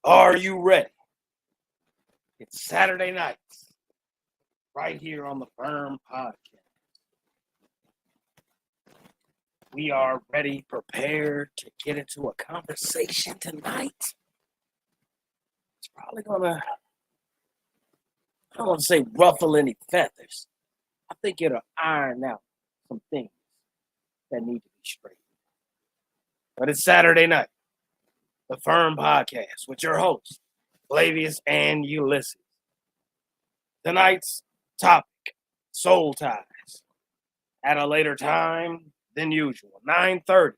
Are you ready? It's Saturday night, right here on the F.I.R.M podcast. We are ready, prepared to get into a conversation tonight. It's probably gonna, I don't want to say ruffle any feathers. I think it'll iron out some things that need to be straightened. But it's Saturday night, the F.I.R.M podcast with your hosts, Flavius and Ulysses. Tonight's topic, soul ties. At a later time than usual, 9:30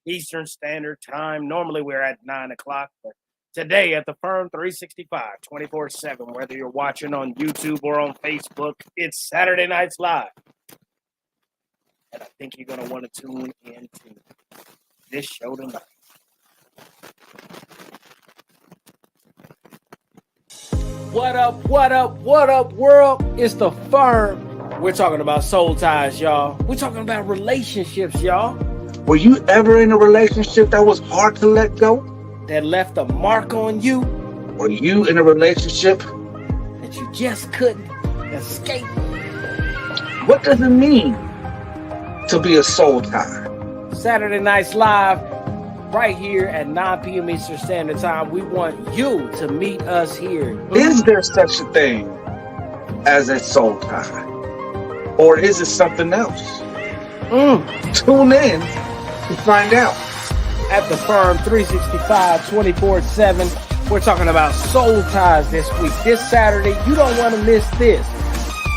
Eastern Standard Time. Normally we're at 9 o'clock, but today at the F.I.R.M 365, 24/7, whether you're watching on YouTube or on Facebook, it's Saturday Nights Live. And I think you're going to want to tune into this show tonight. What up, world? It's the F.I.R.M. We're talking about soul ties, y'all. We're talking about relationships, y'all. Were you ever in a relationship that was hard to let go? That left a mark on you? Were you in a relationship that you just couldn't escape? What does it mean to be a soul tie? Saturday Nights Live, right here at 9 p.m. Eastern Standard Time. We want you to meet us here. Is there such a thing as a soul tie? Or is it something else? Tune in to find out. At the F.I.R.M 365, 24/7, we're talking about soul ties this week. This Saturday, you don't want to miss this.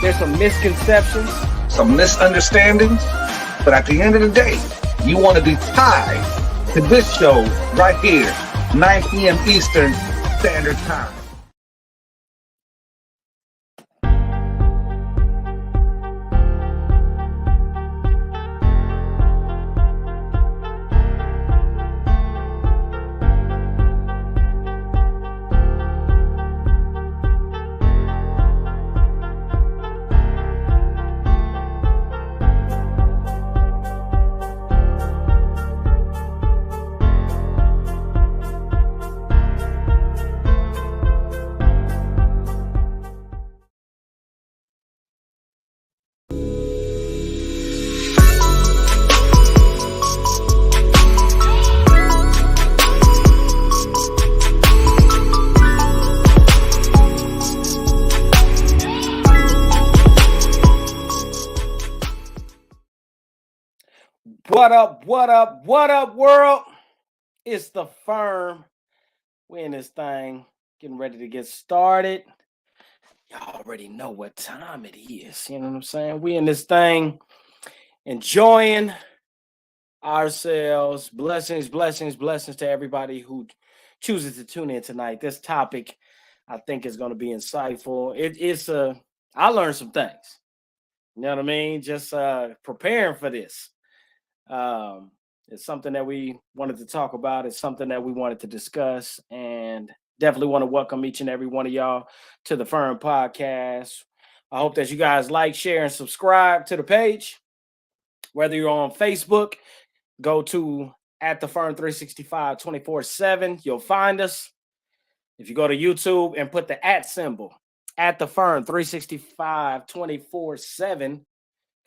There's some misconceptions, some misunderstandings, but at the end of the day, you want to be tied to this show right here, 9 p.m. Eastern Standard Time. What up, world? It's the F.I.R.M. We in this thing, getting ready to get started. Y'all already know what time it is. You know what I'm saying? We in this thing, enjoying ourselves. Blessings to everybody who chooses to tune in tonight. This topic, I think, is going to be insightful. I learned some things. You know what I mean? Just preparing for this. It's something that we wanted to talk about. It's something that we wanted to discuss, and definitely want to welcome each and every one of y'all to the F.I.R.M podcast. I hope that you guys like, share, and subscribe to the page. Whether you're on Facebook, go to at the F.I.R.M 365 24/7. You'll find us. If you go to YouTube and put the @ symbol at the F.I.R.M 365 24/7.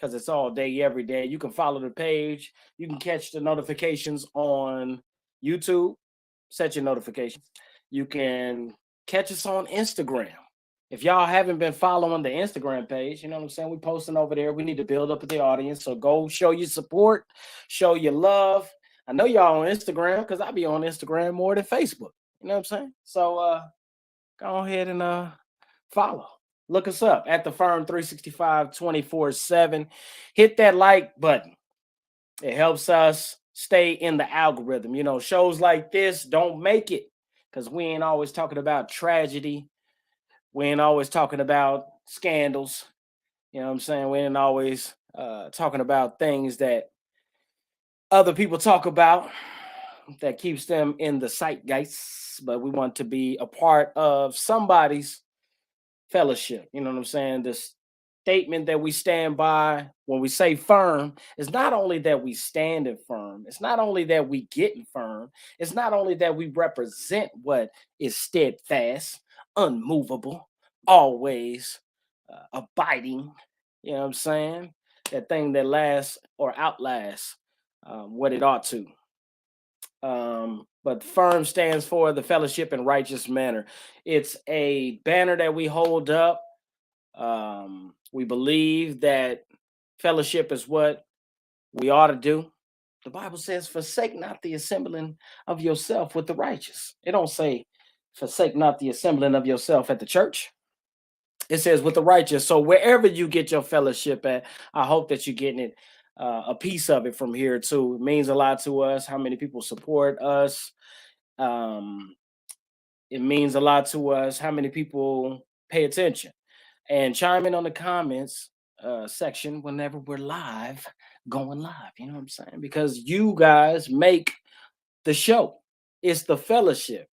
Because it's all day, every day. You can follow the page. You can catch the notifications on YouTube. Set your notifications. You can catch us on Instagram. If y'all haven't been following the Instagram page, you know what I'm saying? We're posting over there. We need to build up the audience. So go show your support, show your love. I know y'all on Instagram because I be on Instagram more than Facebook. You know what I'm saying? So go ahead and follow. Look us up at the F.I.R.M 365 24/7. Hit that like button. It helps us stay in the algorithm. You know, shows like this don't make it because we ain't always talking about tragedy. We ain't always talking about scandals. You know what I'm saying? We ain't always talking about things that other people talk about that keeps them in the zeitgeist. But we want to be a part of somebody's fellowship, you know what I'm saying? This statement that we stand by when we say firm is not only that we stand in firm, it's not only that we get in firm, it's not only that we represent what is steadfast, unmovable, always abiding, you know what I'm saying? That thing that lasts or outlasts what it ought to. But firm stands for the fellowship in righteous manner. It's a banner that we hold up. We believe that fellowship is what we ought to do. The Bible says, forsake not the assembling of yourself with the righteous. It don't say, forsake not the assembling of yourself at the church. It says with the righteous. So wherever you get your fellowship at, I hope that you're getting it, a piece of it from here too. It means a lot to us. How many people support us? Um, it means a lot to us. How many people pay attention? And chime in on the comments section whenever we're live, going live. You know what I'm saying? Because you guys make the show. It's the fellowship.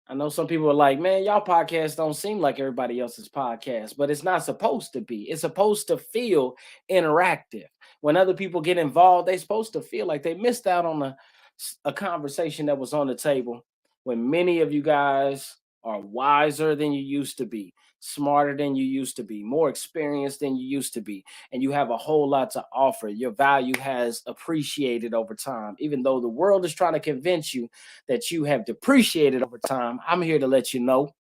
I know some people are like, man, y'all podcasts don't seem like everybody else's podcast, but it's not supposed to be. It's supposed to feel interactive. When other people get involved, they're supposed to feel like they missed out on a conversation that was on the table when many of you guys are wiser than you used to be, smarter than you used to be, more experienced than you used to be, and you have a whole lot to offer. Your value has appreciated over time, even though the world is trying to convince you that you have depreciated over time. I'm here to let you know.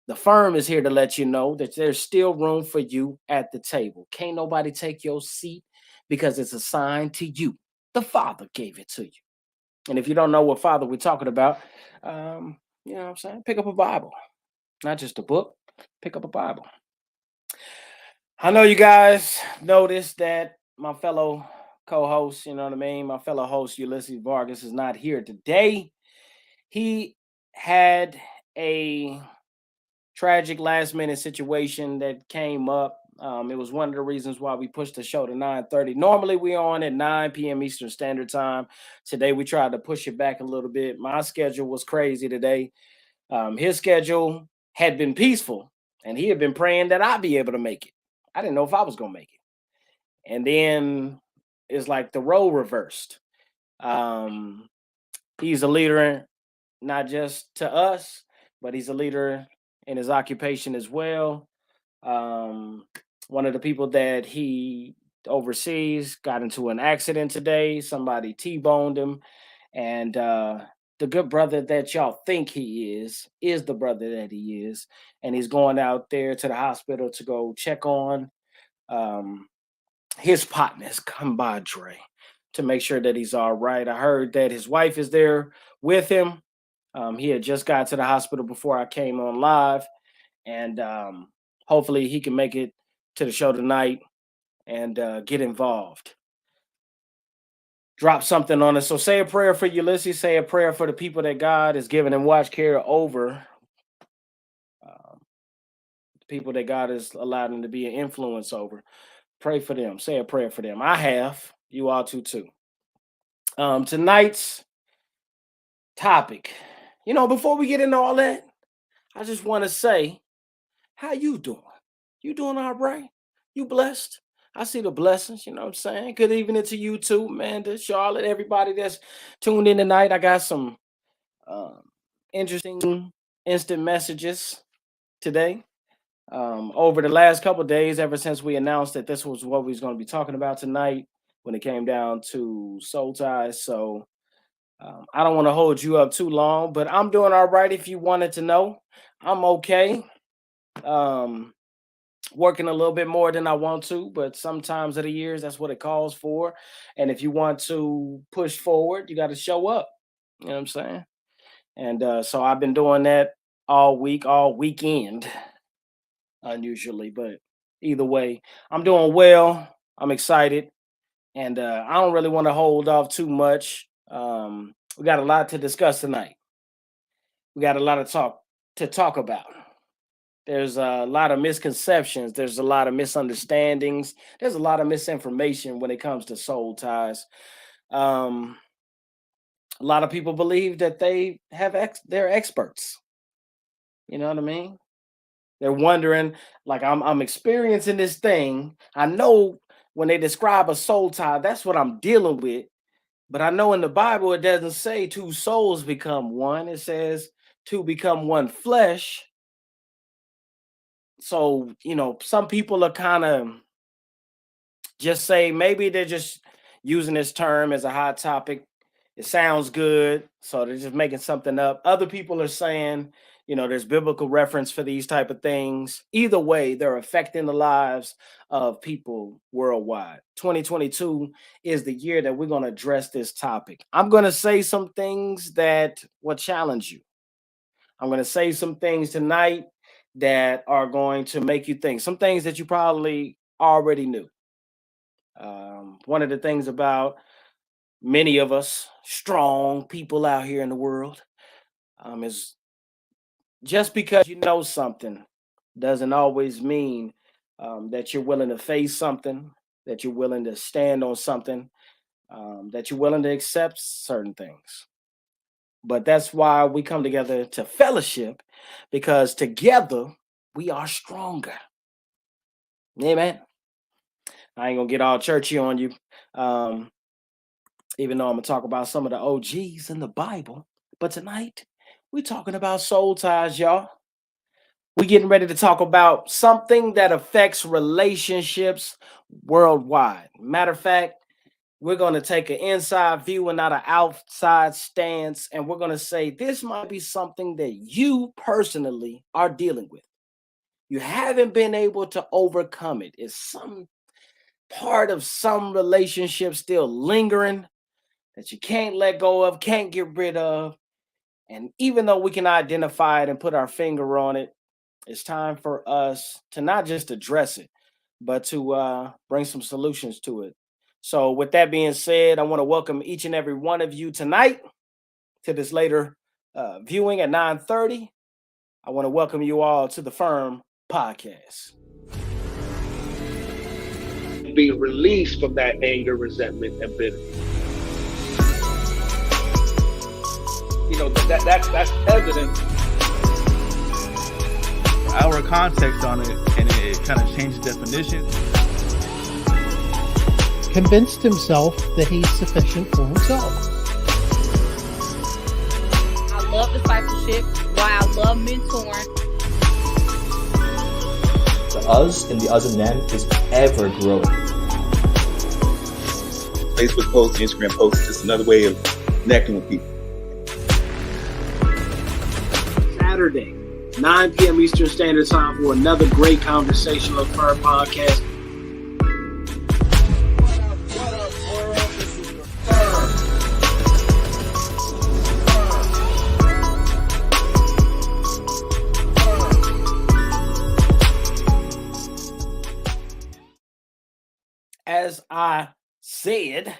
The firm is here to let you know that there's still room for you at the table. Can't nobody take your seat because it's assigned to you. The Father gave it to you. And if you don't know what Father we're talking about, you know what I'm saying? Pick up a Bible, not just a book. Pick up a Bible. I know you guys noticed that my fellow co-host, you know what I mean? My fellow host Ulysses Vargas is not here today. He had a tragic last minute situation that came up. It was one of the reasons why we pushed the show to 9:30. Normally we on at 9 p.m. Eastern Standard Time. Today we tried to push it back a little bit. My schedule was crazy today. His schedule had been peaceful, and he had been praying that I'd be able to make it. I didn't know if I was gonna make it. And then it's like the role reversed. Um, he's a leader not just to us, but he's a leader in his occupation as well. Um, one of the people that he oversees got into an accident today. Somebody T-boned him, and the good brother that y'all think he is the brother that he is, and he's going out there to the hospital to go check on um, his partner's compadre to make sure that he's all right. I heard that his wife is there with him. He had just got to the hospital before I came on live, and hopefully he can make it to the show tonight and get involved. Drop something on us. So say a prayer for Ulysses. Say a prayer for the people that God has given him watch care over. The people that God has allowed him to be an influence over. Pray for them. Say a prayer for them. I have. You all too. Tonight's topic. You know, before we get into all that, I just want to say, how you doing? You doing all right? You blessed? I see the blessings, you know what I'm saying? Good evening to you too, Amanda, Charlotte, everybody that's tuned in tonight. I got some um, interesting instant messages today. Over the last couple of days, ever since we announced that this was what we was going to be talking about tonight when it came down to soul ties. So I don't want to hold you up too long, but I'm doing all right. If you wanted to know, I'm okay. Um, Working a little bit more than I want to, but sometimes of the years, that's what it calls for. And if you want to push forward, you got to show up. You know what I'm saying? And so I've been doing that all week, all weekend, unusually. But either way, I'm doing well. I'm excited. And I don't really want to hold off too much. We got a lot to discuss tonight. We got a lot of talk about. There's a lot of misconceptions. There's a lot of misunderstandings. There's a lot of misinformation when it comes to soul ties. Um, a lot of people believe that they have they're experts. You know what I mean? They're wondering, like, I'm experiencing this thing. I know when they describe a soul tie, that's what I'm dealing with. But I know in the Bible, it doesn't say two souls become one. It says two become one flesh. So, some people are kind of just say maybe they're just using this term as a hot topic. It sounds good, so they're just making something up. Other people are saying, there's biblical reference for these type of things. Either way, they're affecting the lives of people worldwide. 2022 is the year that we're going to address this topic. I'm going to say some things that will challenge you. I'm going to say some things tonight that are going to make you think. Some things that you probably already knew. One of the things about many of us strong people out here in the world is just because you know something doesn't always mean that you're willing to face something, that you're willing to stand on something, that you're willing to accept certain things. But that's why we come together to fellowship, because together we are stronger. Amen. I ain't gonna get all churchy on you. Even though I'm gonna talk about some of the OGs in the Bible. But tonight, we're talking about soul ties, y'all. We're getting ready to talk about something that affects relationships worldwide. Matter of fact, we're going to take an inside view and not an outside stance. And we're going to say this might be something that you personally are dealing with. You haven't been able to overcome it. It's some part of some relationship still lingering that you can't let go of, can't get rid of. And even though we can identify it and put our finger on it, it's time for us to not just address it, but to bring some solutions to it. So, with that being said, I want to welcome each and every one of you tonight to this later viewing at 9:30. I want to welcome you all to the F.I.R.M podcast. Be released from that anger, resentment, and bitterness. That's evidence. Our context on it, and it kind of changed the definition. Convinced himself that he's sufficient for himself. I love discipleship. Why I love mentoring. The us and the us and them is ever growing. Facebook posts, Instagram posts, is just another way of connecting with people. Saturday, 9 p.m. Eastern Standard Time for another great conversation on F.I.R.M podcast. What up, world? This is the F.I.R.M. As I said,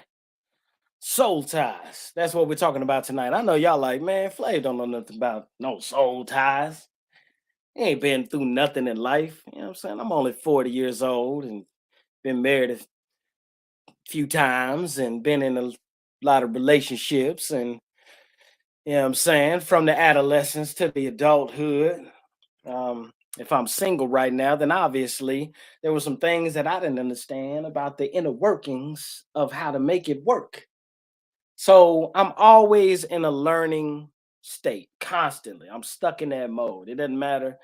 soul ties. That's what we're talking about tonight. I know y'all like, man, Flav don't know nothing about no soul ties. He ain't been through nothing in life. You know what I'm saying? I'm only 40 years old and been married a few times and been in a lot of relationships. And, you know what I'm saying, from the adolescence to the adulthood. If I'm single right now, then obviously there were some things that I didn't understand about the inner workings of how to make it work. So I'm always in a learning state constantly. I'm stuck in that mode. It doesn't matter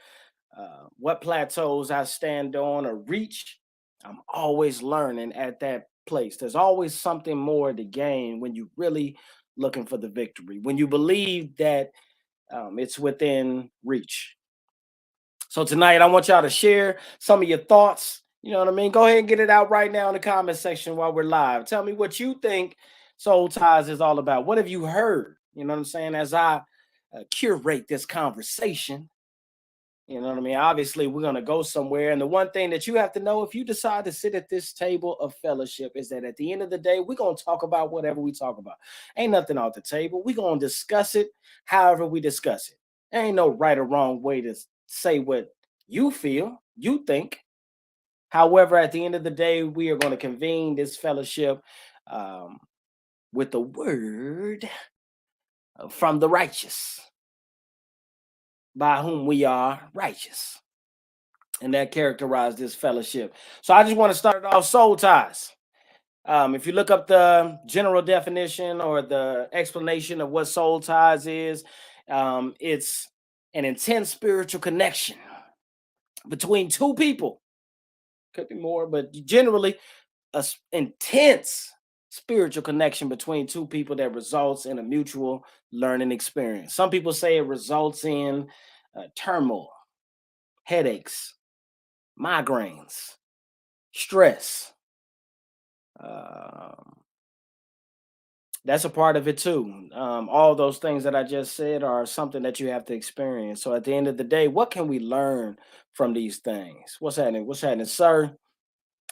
what plateaus I stand on or reach. I'm always learning at that place. There's always something more to gain when you really looking for the victory, when you believe that it's within reach. So tonight, I want y'all to share some of your thoughts. You know what I mean? Go ahead and get it out right now in the comment section while we're live. Tell me what you think soul ties is all about. What have you heard? You know what I'm saying? As I curate this conversation, you know what I mean? Obviously, we're going to go somewhere. And the one thing that you have to know, if you decide to sit at this table of fellowship, is that at the end of the day, we're going to talk about whatever we talk about. Ain't nothing off the table. We're going to discuss it however we discuss it. There ain't no right or wrong way to say what you feel, you think. However, at the end of the day, we are going to convene this fellowship with the word from the righteous, by whom we are righteous. and that characterized this fellowship. So I just want to start off soul ties. If you look up the general definition or the explanation of what soul ties is, it's an intense spiritual connection between two people. Could be more, but generally, intense spiritual connection between two people that results in a mutual learning experience. Some people say it results in turmoil, headaches, migraines, stress. Um, that's a part of it too. All those things that I just said are something that you have to experience. So at the end of the day, what can we learn from these things? What's happening? What's happening, sir?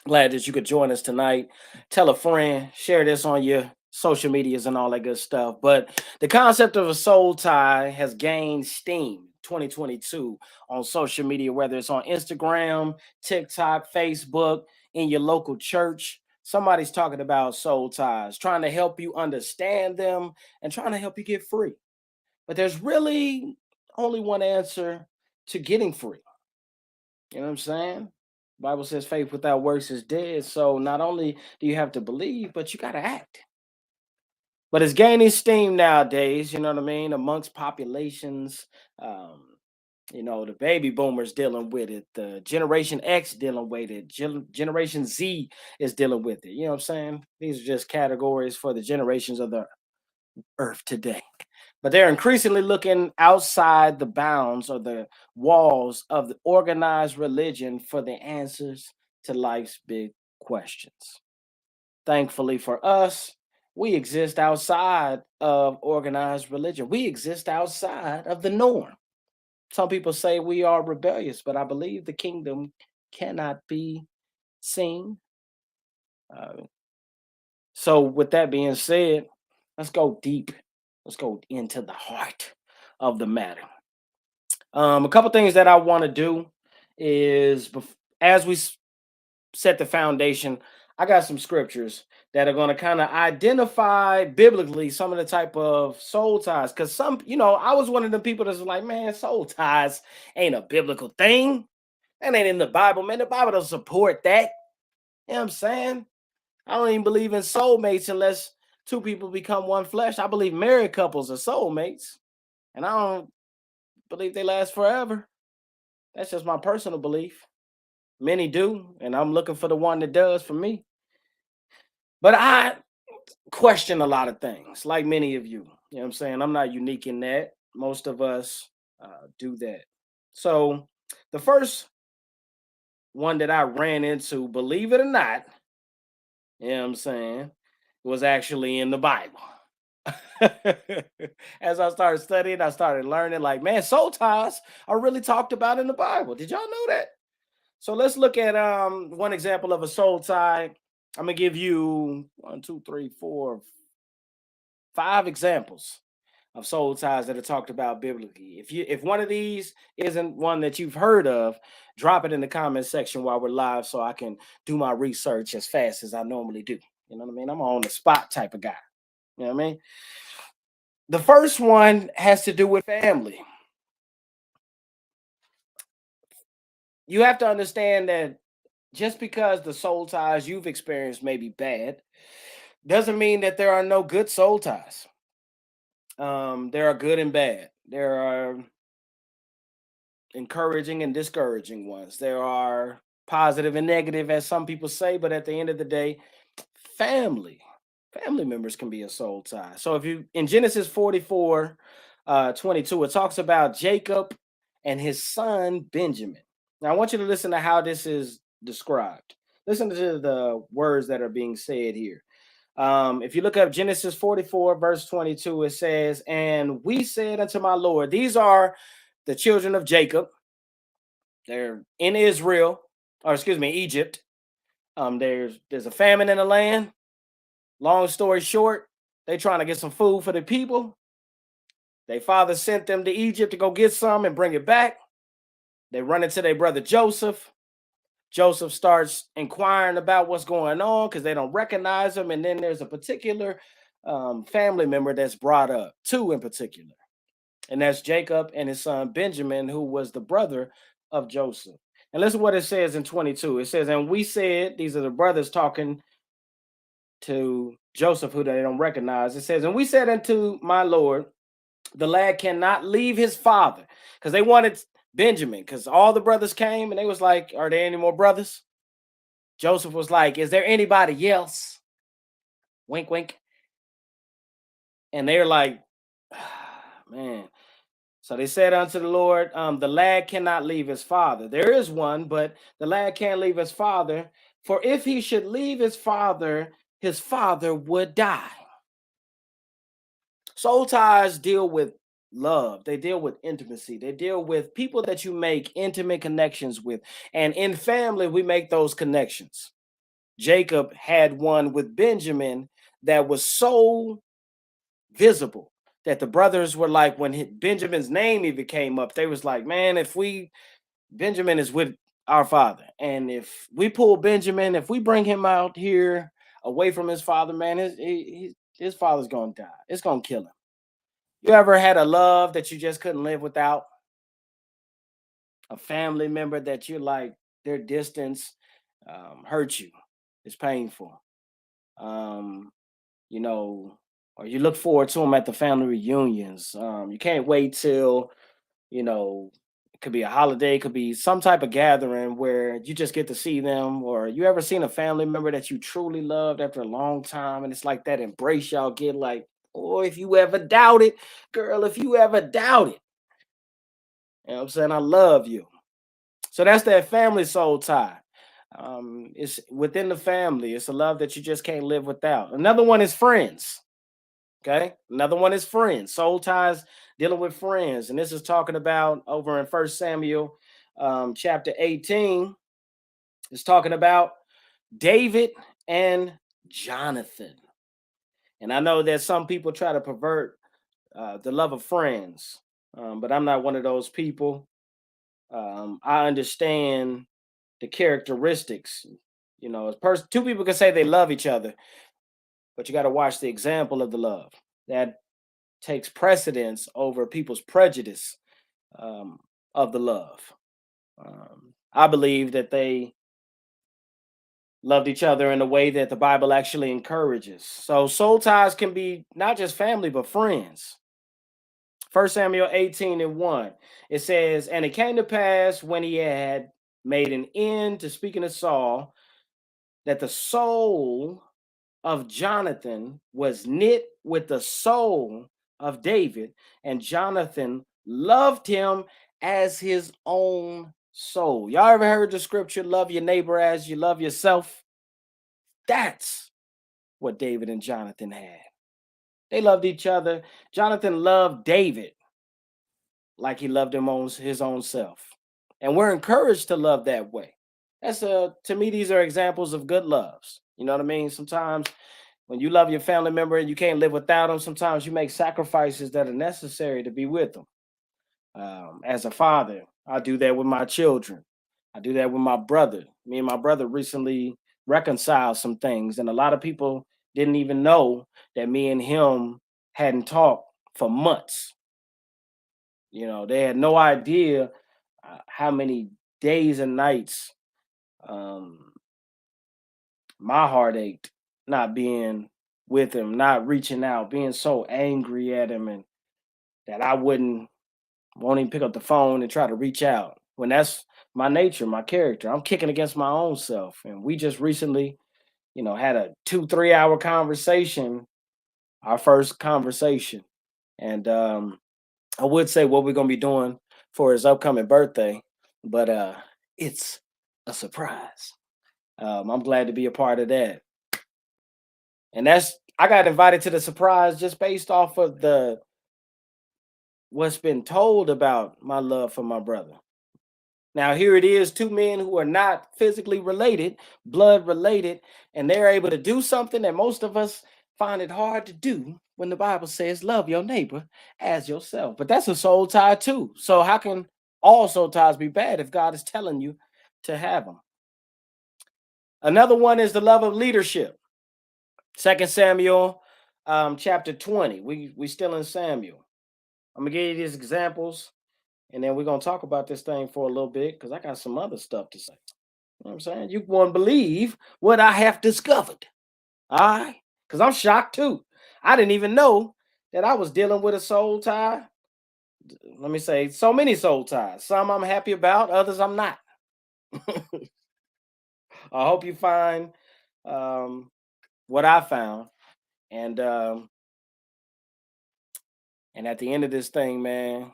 Glad that you could join us tonight. Tell a friend, share this on your social medias and all that good stuff. But the concept of a soul tie has gained steam 2022 on social media, whether it's on Instagram, TikTok, Facebook, in your local church. Somebody's talking about soul ties, trying to help you understand them and trying to help you get free. But there's really only one answer to getting free. You know what I'm saying? Bible says faith without works is dead. So not only do you have to believe, but you got to act. But it's gaining steam nowadays, you know what I mean, amongst populations. Um, the baby boomers dealing with it, the Generation X dealing with it, Generation Z is dealing with it. You know what I'm saying? These are just categories for the generations of the earth today. But they're increasingly looking outside the bounds or the walls of the organized religion for the answers to life's big questions. Thankfully for us, we exist outside of organized religion. We exist outside of the norm. Some people say we are rebellious, but I believe the kingdom cannot be seen. Uh, so, with that being said, let's go deep. Let's go into the heart of the matter. A couple things that I want to do is as we set the foundation, I got some scriptures that are going to kind of identify biblically some of the type of soul ties. Because I was one of the people that's like, man, soul ties ain't a biblical thing. That ain't in the Bible, man. The Bible doesn't support that. You know what I'm saying? I don't even believe in soulmates unless two people become one flesh. I believe married couples are soulmates, and I don't believe they last forever. That's just my personal belief. Many do, and I'm looking for the one that does for me. But I question a lot of things, like many of you. You know what I'm saying? I'm not unique in that. Most of us do that. So the first one that I ran into, believe it or not, you know what I'm saying, was actually in the Bible. As I started studying, I started learning, like, man, soul ties are really talked about in the Bible. Did y'all know that? So let's look at one example of a soul tie. I'm gonna give you 5 examples of soul ties that are talked about biblically. If one of these isn't one that you've heard of, drop it in the comment section while we're live so I can do my research as fast as I normally do. You know what I mean? I'm on the spot type of guy. You know what I mean? The first one has to do with family. You have to understand that just because the soul ties you've experienced may be bad, doesn't mean that there are no good soul ties. There are good and bad. There are encouraging and discouraging ones. There are positive and negative, as some people say, but at the end of the day, family members can be a soul tie. So if you in Genesis 44, 22, it talks about Jacob and his son Benjamin. Now I want you to listen to how this is described. Listen to the words that are being said here. If you look up Genesis 44, verse 22, it says, and we said unto my Lord, these are the children of Jacob. They're in Israel, or excuse me, Egypt. There's a famine in the land. Long story short, they trying to get some food for the people. Their father sent them to Egypt to go get some and bring it back. They run into their brother Joseph. Joseph starts inquiring about what's going on because they don't recognize him. And then there's a particular family member that's brought up, 2 in particular. And that's Jacob and his son Benjamin, who was the brother of Joseph. And listen what it says in 22. It says, and we said, these are the brothers talking to Joseph, who they don't recognize. It says, and we said unto my Lord, the lad cannot leave his father, because they wanted Benjamin, because all the brothers came and they was like, are there any more brothers? Joseph was like, is there anybody else? Wink, wink. And they're like, man. So they said unto the Lord, the lad cannot leave his father. There is one, but the lad can't leave his father. For if he should leave his father would die. Soul ties deal with love. They deal with intimacy. They deal with people that you make intimate connections with. And in family, we make those connections. Jacob had one with Benjamin that was so visible that the brothers were like, when Benjamin's name even came up, they was like, man, Benjamin is with our father. And if we pull Benjamin, if we bring him out here away from his father, man, his father's going to die. It's going to kill him. You ever had a love that you just couldn't live without? A family member that you're like, their distance hurts you. It's painful. You know, or you look forward to them at the family reunions. You can't wait till, you know, it could be a holiday, it could be some type of gathering where you just get to see them. Or you ever seen a family member that you truly loved after a long time, and it's like that embrace y'all get, like, oh, if you ever doubt it, girl, if you ever doubt it, you know what I'm saying, I love you. So that's that family soul tie. It's within the family. It's a love that you just can't live without. Another one is friends. Okay. Another one is friends. Soul ties dealing with friends. And this is talking about over in 1 Samuel chapter 18. It's talking about David and Jonathan. And I know that some people try to pervert the love of friends, but I'm not one of those people. I understand the characteristics. You know, two people can say they love each other, but you got to watch the example of the love that takes precedence over people's prejudice of the love. I believe that they loved each other in a way that the Bible actually encourages. So soul ties can be not just family, but friends. 1 Samuel 18:1. It says, and it came to pass when he had made an end to speaking to Saul, that the soul of Jonathan was knit with the soul of David, and Jonathan loved him as his own soul. Y'all ever heard the scripture, love your neighbor as you love yourself? That's what David and Jonathan had. They loved each other. Jonathan loved David like he loved him on his own self. And we're encouraged to love that way. That's to me, these are examples of good loves. You know what I mean? Sometimes when you love your family member and you can't live without them, sometimes you make sacrifices that are necessary to be with them. As a father, I do that with my children. I do that with my brother. Me and my brother recently reconciled some things, and a lot of people didn't even know that me and him hadn't talked for months. You know, they had no idea how many days and nights my heart ached not being with him, not reaching out, being so angry at him, and that I won't even pick up the phone and try to reach out when that's my nature, my character. I'm kicking against my own self. And we just recently, you know, had a 2-3 hour conversation, our first conversation. And I would say what we're gonna be doing for his upcoming birthday, but it's a surprise. I'm glad to be a part of that. And I got invited to the surprise just based off of what's been told about my love for my brother. Now, here it is, two men who are not physically related, blood related, and they're able to do something that most of us find it hard to do when the Bible says, love your neighbor as yourself. But that's a soul tie too. So how can all soul ties be bad if God is telling you to have them? Another one is the love of leadership. 2 Samuel chapter 20. We still in Samuel. I'm gonna give you these examples. and then we're gonna talk about this thing for a little bit because I got some other stuff to say. You know what I'm saying? You won't believe what I have discovered. All right. Because I'm shocked too. I didn't even know that I was dealing with a soul tie. Let me say, so many soul ties. Some I'm happy about, others I'm not. I hope you find what I found. And and at the end of this thing, man,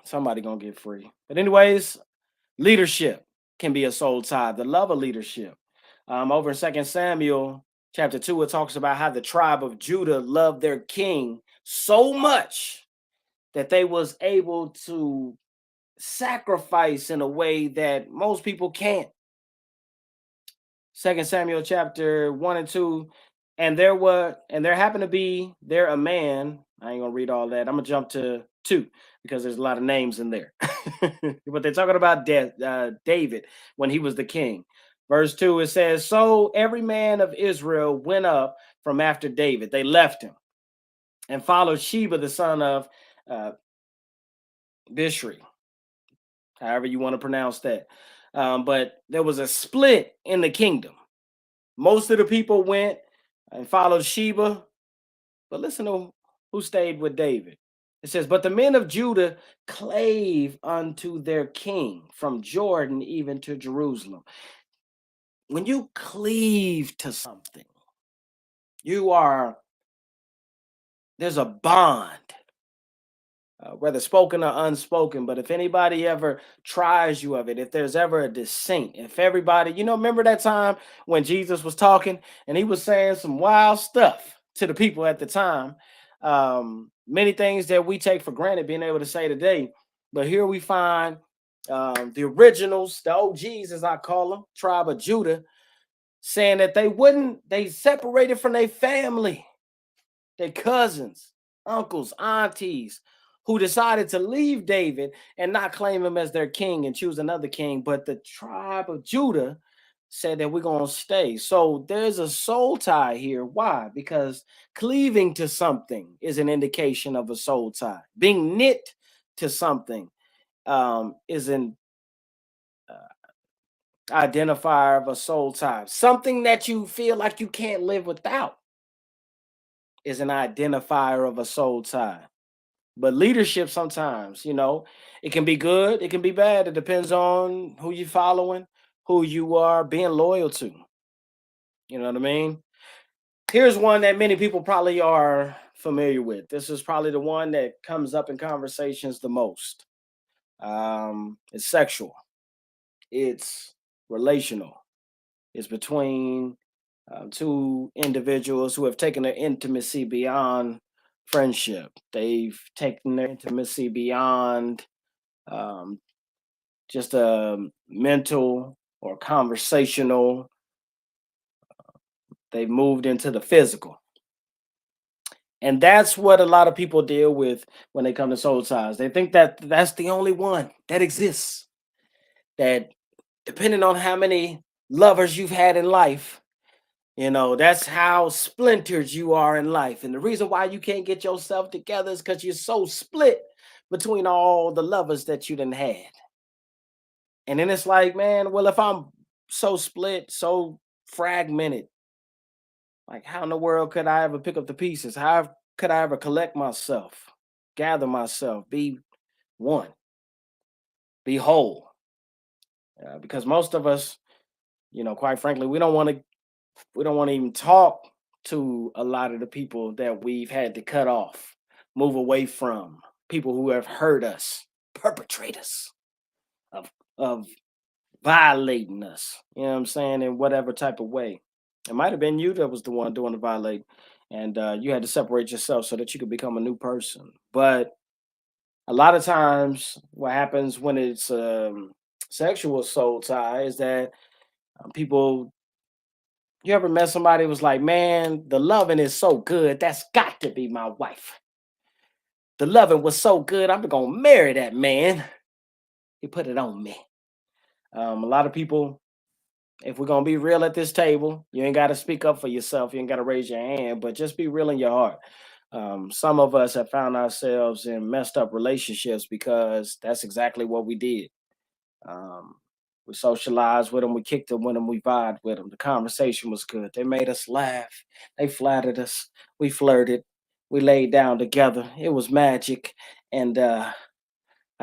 somebody gonna get free. But anyways, leadership can be a soul tie. The love of leadership. Over in 2 Samuel chapter 2, it talks about how the tribe of Judah loved their king so much that they was able to sacrifice in a way that most people can't. 2 Samuel chapter 1 and 2. And there happened to be there a man. I ain't gonna read all that. I'm gonna jump to 2 because there's a lot of names in there. But they're talking about David when he was the king. Verse 2, it says, so every man of Israel went up from after David. They left him and followed Sheba, the son of Bishri, however you want to pronounce that. But there was a split in the kingdom. Most of the people went and followed Sheba, but listen to who stayed with David. It says, but the men of Judah clave unto their king from Jordan even to Jerusalem. When you cleave to something, there's a bond, whether spoken or unspoken. But if anybody ever tries you of it, if there's ever a dissent, if everybody, remember that time when Jesus was talking and he was saying some wild stuff to the people at the time, many things that we take for granted being able to say today. But here we find the originals, the OGs, as I call them, tribe of Judah, saying that they separated from their family, their cousins, uncles, aunties, who decided to leave David and not claim him as their king and choose another king. But the tribe of Judah said that we're going to stay. So there's a soul tie here. Why? Because cleaving to something is an indication of a soul tie. Being knit to something is an identifier of a soul tie. Something that you feel like you can't live without is an identifier of a soul tie. But leadership sometimes, it can be good, it can be bad. It depends on who you're following, who you are being loyal to. You know what I mean? Here's one that many people probably are familiar with. This is probably the one that comes up in conversations the most. It's sexual. It's relational. It's between two individuals who have taken their intimacy beyond friendship. They've taken their intimacy beyond just a mental or conversational. They've moved into the physical. And that's what a lot of people deal with when they come to soul ties. They think that that's the only one that exists. That depending on how many lovers you've had in life, that's how splintered you are in life. And the reason why you can't get yourself together is because you're so split between all the lovers that you done had. And then it's like, man, well, if I'm so split, so fragmented, like how in the world could I ever pick up the pieces? How could I ever collect myself, gather myself, be one, be whole? Because most of us, quite frankly, we don't want to even talk to a lot of the people that we've had to cut off, move away from, people who have hurt us, perpetrators of violating us, you know what I'm saying, in whatever type of way. It might have been you that was the one doing the violate, and you had to separate yourself so that you could become a new person. But a lot of times, what happens when it's sexual soul tie is that people. You ever met somebody who was like, man, the loving is so good, that's got to be my wife. The loving was so good, I'm gonna marry that man. He put it on me. A lot of people, if we're gonna be real at this table, you ain't gotta speak up for yourself, you ain't gotta raise your hand, but just be real in your heart. Some of us have found ourselves in messed up relationships because that's exactly what we did. Um, we socialized with them, we kicked them with them, we vibed with them. The conversation was good. They made us laugh. They flattered us. We flirted. We laid down together. It was magic. And I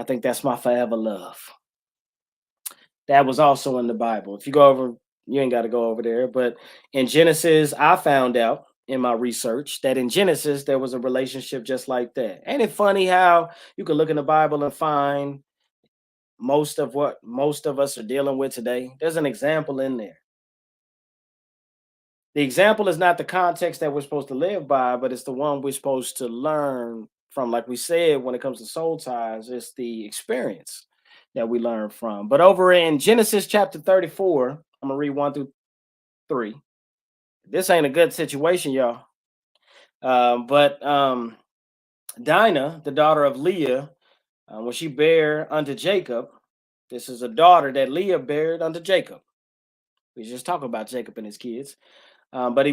think that's my forever love. That was also in the Bible. If you go over, you ain't got to go over there. But in Genesis, I found out in my research that in Genesis, there was a relationship just like that. Ain't it funny how you can look in the Bible and find most of what most of us are dealing with today? There's an example in there. The example is not the context that we're supposed to live by, but it's the one we're supposed to learn from. Like we said, when it comes to soul ties, it's the experience that we learn from. But over in Genesis chapter 34, I'm gonna read 1 through 3. This ain't a good situation, y'all. But Dinah, the daughter of Leah, when she bare unto Jacob, this is a daughter that Leah bared unto Jacob. We just talk about Jacob and his kids. But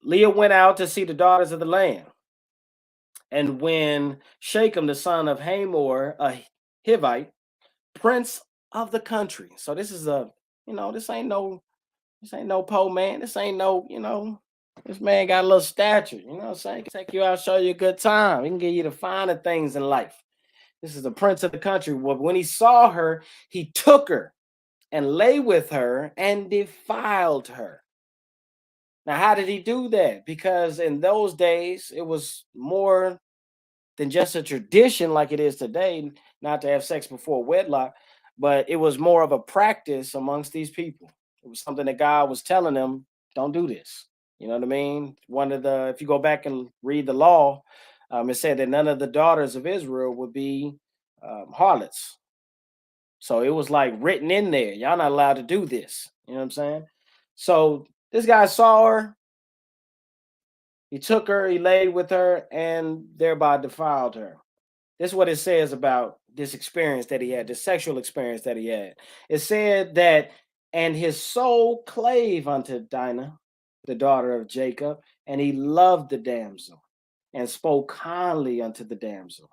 Leah went out to see the daughters of the land. And when Shechem, the son of Hamor, a Hivite, prince of the country. So this is this ain't no poor man. This ain't no, this man got a little stature. You know what I'm saying? He can take you out, show you a good time. He can give you the finer things in life. This is the prince of the country. Well, when he saw her, he took her and lay with her and defiled her. Now, how did he do that? Because in those days, it was more than just a tradition like it is today, not to have sex before wedlock, but it was more of a practice amongst these people. It was something that God was telling them, don't do this. You know what I mean? If you go back and read the law, it said that none of the daughters of Israel would be harlots. So it was like written in there. Y'all not allowed to do this. You know what I'm saying? So this guy saw her, he took her, he laid with her, and thereby defiled her. This is what it says about this experience that he had, this sexual experience that he had. It said that, and his soul clave unto Dinah, the daughter of Jacob, and he loved the damsel and spoke kindly unto the damsel.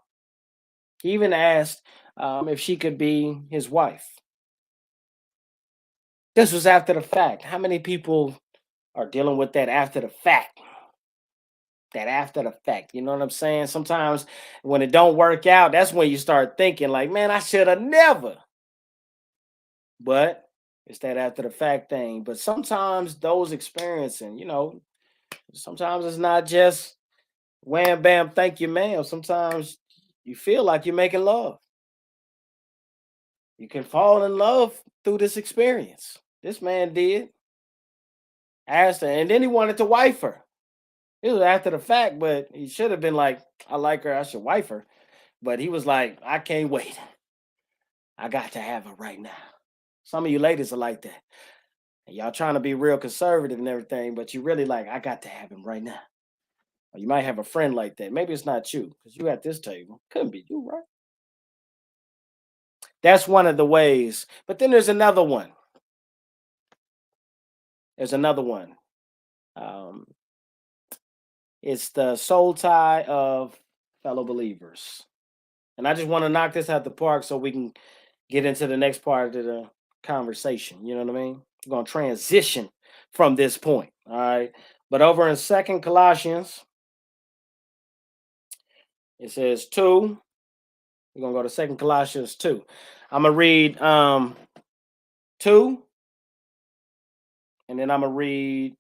He even asked if she could be his wife. This was after the fact. How many people are dealing with that after the fact? That after the fact, you know what I'm saying? Sometimes when it don't work out, that's when you start thinking like, man, I should have never. But it's that after the fact thing. But sometimes those experiencing, sometimes it's not just wham, bam, thank you, ma'am. Sometimes you feel like you're making love. You can fall in love through this experience. This man did. Asked her, and then he wanted to wife her. It was after the fact, but he should have been like, I like her, I should wife her. But he was like, I can't wait. I got to have her right now. Some of you ladies are like that. And y'all trying to be real conservative and everything, but you really like, I got to have him right now. Or you might have a friend like that. Maybe it's not you, because you at this table. Couldn't be you, right? That's one of the ways. But then there's another one. There's another one. It's the soul tie of fellow believers. And I just want to knock this out the park so we can get into the next part of the conversation. You know what I mean? We're going to transition from this point. All right. But over in Second Colossians, it says 2. We're going to go to Second Colossians 2. I'm going to read 2. And then I'm going to read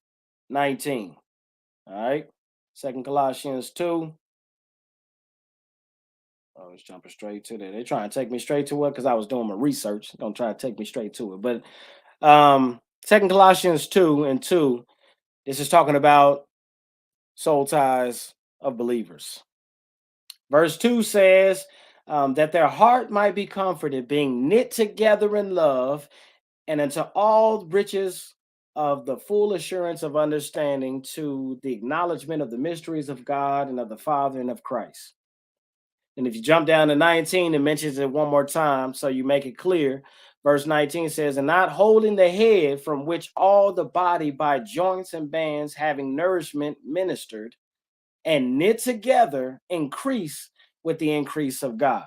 19. All right. Second Colossians 2. I was jumping straight to that. They're trying to take me straight to it because I was doing my research. Don't try to take me straight to it. But Second Colossians 2 and 2, this is talking about soul ties of believers. Verse 2 says that their heart might be comforted, being knit together in love, and unto all riches of the full assurance of understanding, to the acknowledgement of the mysteries of God and of the Father and of Christ. And if you jump down to 19, it mentions it one more time, so you make it clear. Verse 19 says, and not holding the head, from which all the body by joints and bands having nourishment ministered and knit together increase with the increase of God.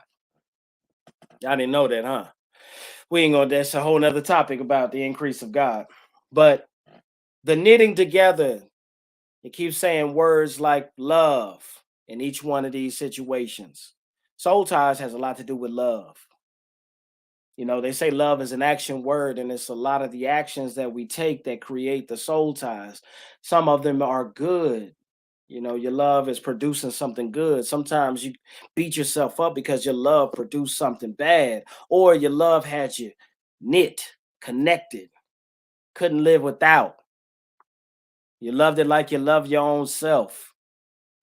I didn't know that, huh? We ain't gonna, that's a whole nother topic about the increase of God. But the knitting together, it keeps saying words like love in each one of these situations. Soul ties has a lot to do with love. You know, they say love is an action word, and it's a lot of the actions that we take that create the soul ties. Some of them are good. You know, your love is producing something good. Sometimes you beat yourself up because your love produced something bad, or your love had you knit, connected, couldn't live without. You loved it like you love your own self.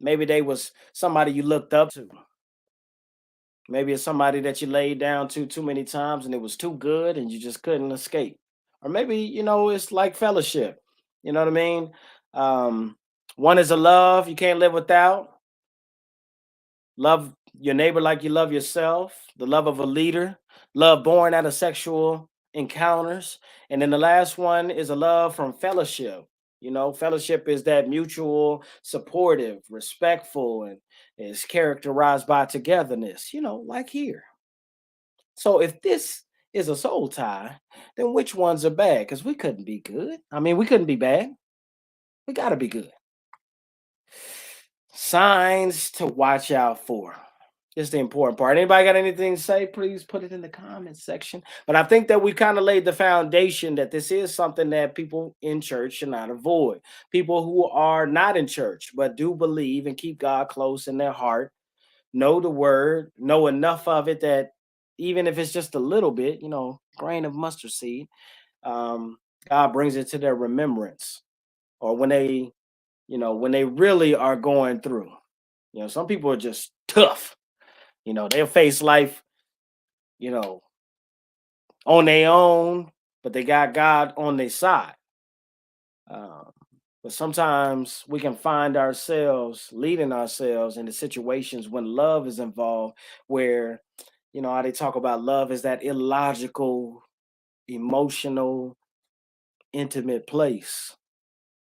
Maybe they was somebody you looked up to. Maybe it's somebody that you laid down to too many times and it was too good and you just couldn't escape. Or maybe, you know, it's like fellowship. You know what I mean? Um, One is a love you can't live without. Love your neighbor like you love yourself. The love of a leader. Love born out of sexual encounters. And then the last one is a love from fellowship. You know, fellowship is that mutual, supportive, respectful, and is characterized by togetherness, you know, like here. So if this is a soul tie, then which ones are bad? Because we couldn't be good. I mean, we couldn't be bad. We got to be good. Signs to watch out for. It's the important part. Anybody got anything to say? Please put it in the comments section. But I think that we kind of laid the foundation that this is something that people in church should not avoid. People who are not in church but do believe and keep God close in their heart, know the word, know enough of it that even if it's just a little bit, you know, grain of mustard seed, um, God brings it to their remembrance. Or when they, you know, when they really are going through. You know, some people are just tough. You know, they'll face life, you know, on their own, but they got God on their side. Um, but sometimes we can find ourselves leading ourselves into situations when love is involved, where, you know, how they talk about love is that illogical, emotional, intimate place.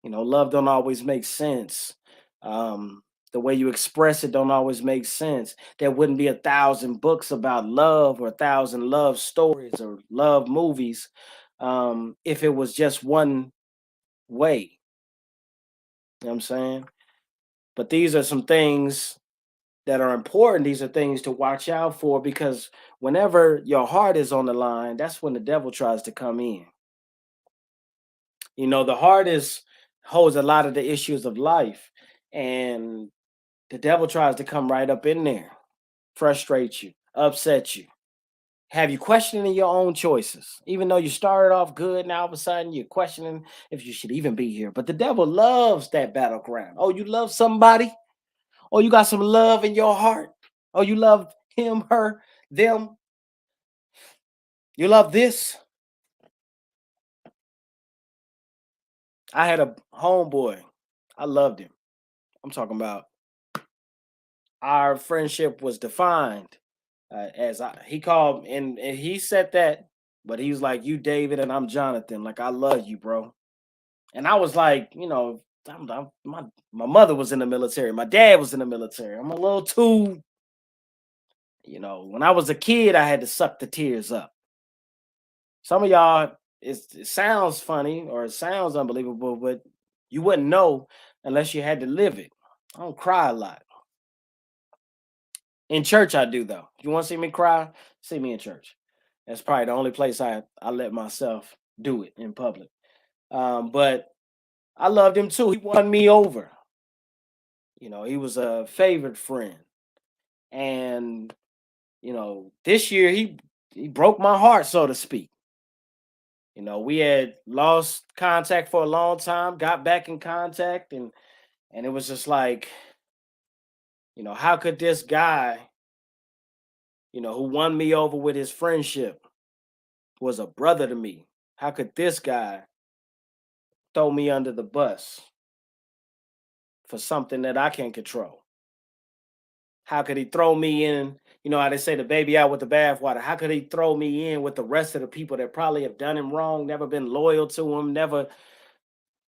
You know, love don't always make sense. Um, the way you express it don't always make sense. There wouldn't be 1,000 books about love or 1,000 love stories or love movies if it was just one way. You know what I'm saying? But these are some things that are important. These are things to watch out for because whenever your heart is on the line, that's when the devil tries to come in. You know, the heart is holds a lot of the issues of life, and the devil tries to come right up in there, frustrate you, upset you, have you questioning your own choices. Even though you started off good, now all of a sudden you're questioning if you should even be here. But the devil loves that battleground. Oh, you love somebody? Oh, you got some love in your heart? Oh, you love him, her, them? You love this? I had a homeboy. I loved him. I'm talking about our friendship was defined he called and he said that, but he was like, "You David and I'm Jonathan. Like I love you, bro." And I was like, you know, my mother was in the military, my dad was in the military. I'm a little too, you know, when I was a kid, I had to suck the tears up. Some of y'all, it sounds funny or it sounds unbelievable, but you wouldn't know unless you had to live it. I don't cry a lot. In church, I do though. You want to see me cry? See me in church. That's probably the only place I let myself do it in public. But I loved him too. He won me over. You know, he was a favorite friend, and you know, this year he broke my heart, so to speak. You know, we had lost contact for a long time, got back in contact, and it was just like, you know, how could this guy, you know, who won me over with his friendship, was a brother to me. How could this guy throw me under the bus for something that I can't control? How could he throw me in? You know how they say the baby out with the bathwater. How could he throw me in with the rest of the people that probably have done him wrong, never been loyal to him, never,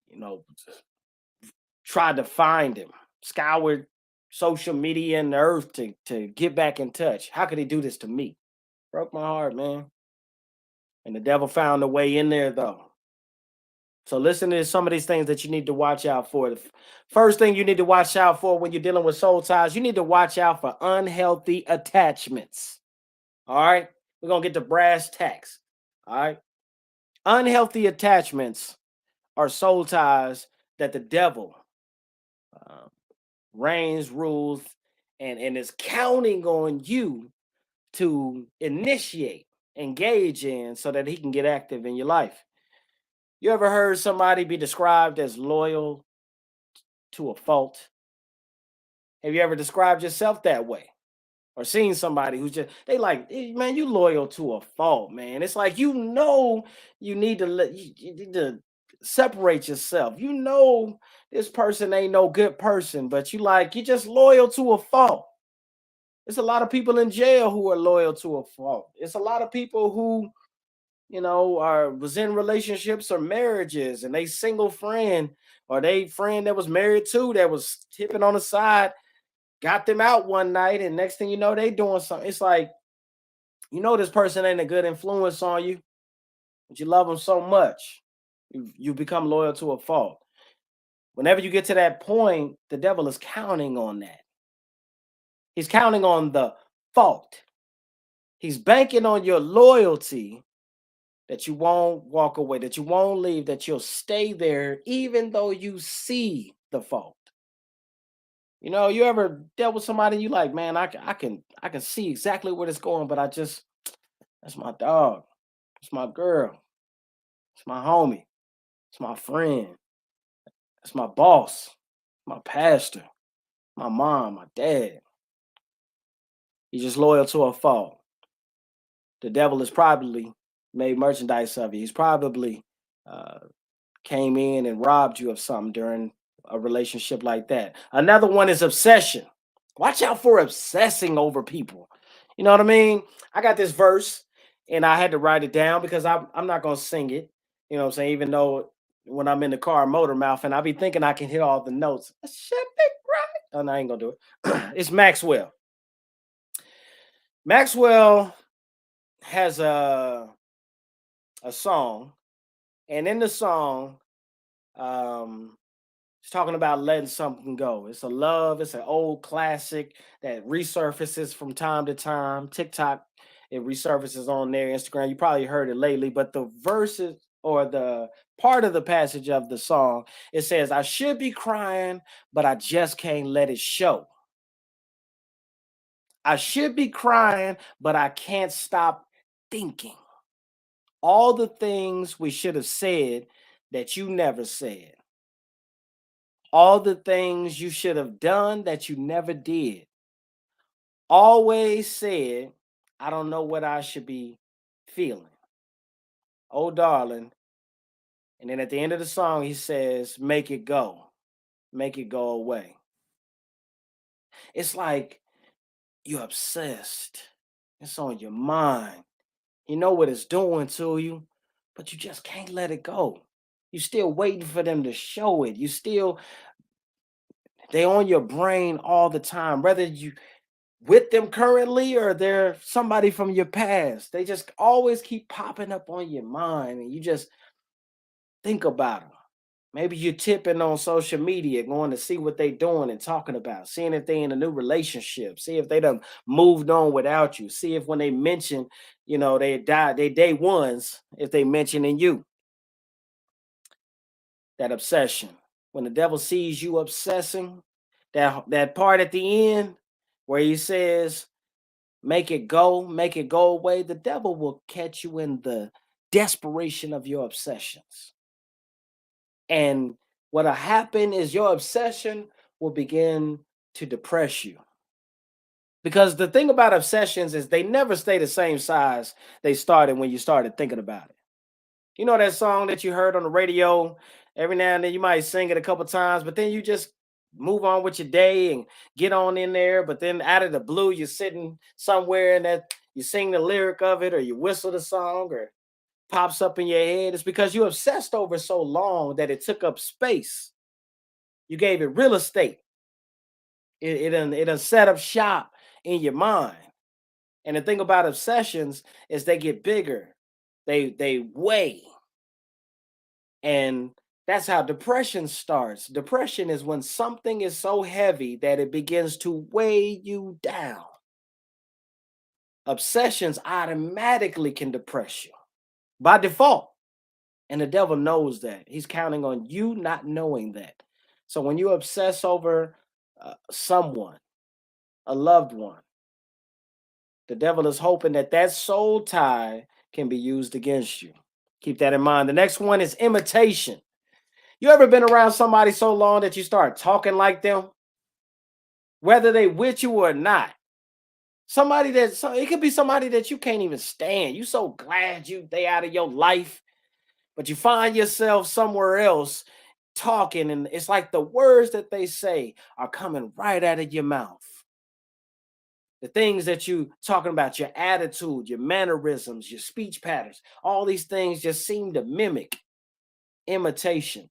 you know, tried to find him? scoured social media and the earth to get back in touch. How could he do this to me? Broke my heart, man. And the devil found a way in there, though. So listen to some of these things that you need to watch out for. The first thing you need to watch out for when you're dealing with soul ties, you need to watch out for unhealthy attachments. All right? We're going to get to brass tacks. All right? Unhealthy attachments are soul ties that the devil reigns, rules, and is counting on you to initiate, engage in so that he can get active in your life. You ever heard somebody be described as loyal to a fault? Have you ever described yourself that way? Or seen somebody who's just, they like, man, you loyal to a fault, man. It's like, you need to you need to separate yourself. This person ain't no good person, but you just loyal to a fault. There's a lot of people in jail who are loyal to a fault. It's a lot of people who was in relationships or marriages, and they single friend or they friend that was married too, that was tipping on the side, got them out one night, and next thing you know, they doing something. It's like, this person ain't a good influence on you, but you love them so much, you become loyal to a fault. Whenever you get to that point, the devil is counting on that. He's counting on the fault. He's banking on your loyalty, that you won't walk away, that you won't leave, that you'll stay there even though you see the fault. You ever dealt with somebody and you like, man, I can see exactly where it's going, but that's my dog. It's my girl. It's my homie. It's my friend. It's my boss. My pastor. My mom, my dad. You're just loyal to a fault. The devil has probably made merchandise of you. He's probably came in and robbed you of something during a relationship like that. Another one is obsession. Watch out for obsessing over people. You know what I mean? I got this verse and I had to write it down because I'm not going to sing it. You know what I'm saying? Even though when I'm in the car, motor mouth, and I be thinking I can hit all the notes. Shit, right? Oh, no, I ain't going to do it. It's Maxwell. Maxwell has a song, and in the song, it's talking about letting something go. It's an old classic that resurfaces from time to time. TikTok, it resurfaces on there. Instagram, you probably heard it lately, but the verses or the part of the passage of the song, it says, I should be crying, but I just can't let it show. I should be crying, but I can't stop thinking. All the things we should have said that you never said. All the things you should have done that you never did. Always said, I don't know what I should be feeling. Oh, darling. And then at the end of the song, he says, make it go. Make it go away. It's like you're obsessed. It's on your mind. You know what it's doing to you, but you just can't let it go. You're still waiting for them to show it. They on your brain all the time, whether you with them currently or they're somebody from your past. They just always keep popping up on your mind, and you just think about them. Maybe you're tipping on social media, going to see what they're doing and talking about, seeing if they in a new relationship, see if they done moved on without you, see if when they mention, they died, they day ones, if they mentioning you. That obsession. When the devil sees you obsessing, that part at the end where he says, make it go away, the devil will catch you in the desperation of your obsessions. And what'll happen is your obsession will begin to depress you. Because the thing about obsessions is they never stay the same size they started when you started thinking about it. You know that song that you heard on the radio? Every now and then you might sing it a couple times, but then you just move on with your day and get on in there. But then out of the blue, you're sitting somewhere and that you sing the lyric of it, or you whistle the song, or pops up in your head. It's because you obsessed over so long that it took up space. You gave it real estate. It'll set up shop in your mind. And the thing about obsessions is they get bigger, they weigh, and that's how depression starts. Depression is when something is so heavy that it begins to weigh you down. Obsessions automatically can depress you by default. And the devil knows that. He's counting on you not knowing that. So when you obsess over someone, a loved one, the devil is hoping that that soul tie can be used against you. Keep that in mind. The next one is imitation. You ever been around somebody so long that you start talking like them, whether they with you or not? Somebody it could be somebody that you can't even stand. You so glad they out of your life, but you find yourself somewhere else talking, and it's like the words that they say are coming right out of your mouth. The things that you talking about, your attitude, your mannerisms, your speech patterns, all these things just seem to mimic imitation.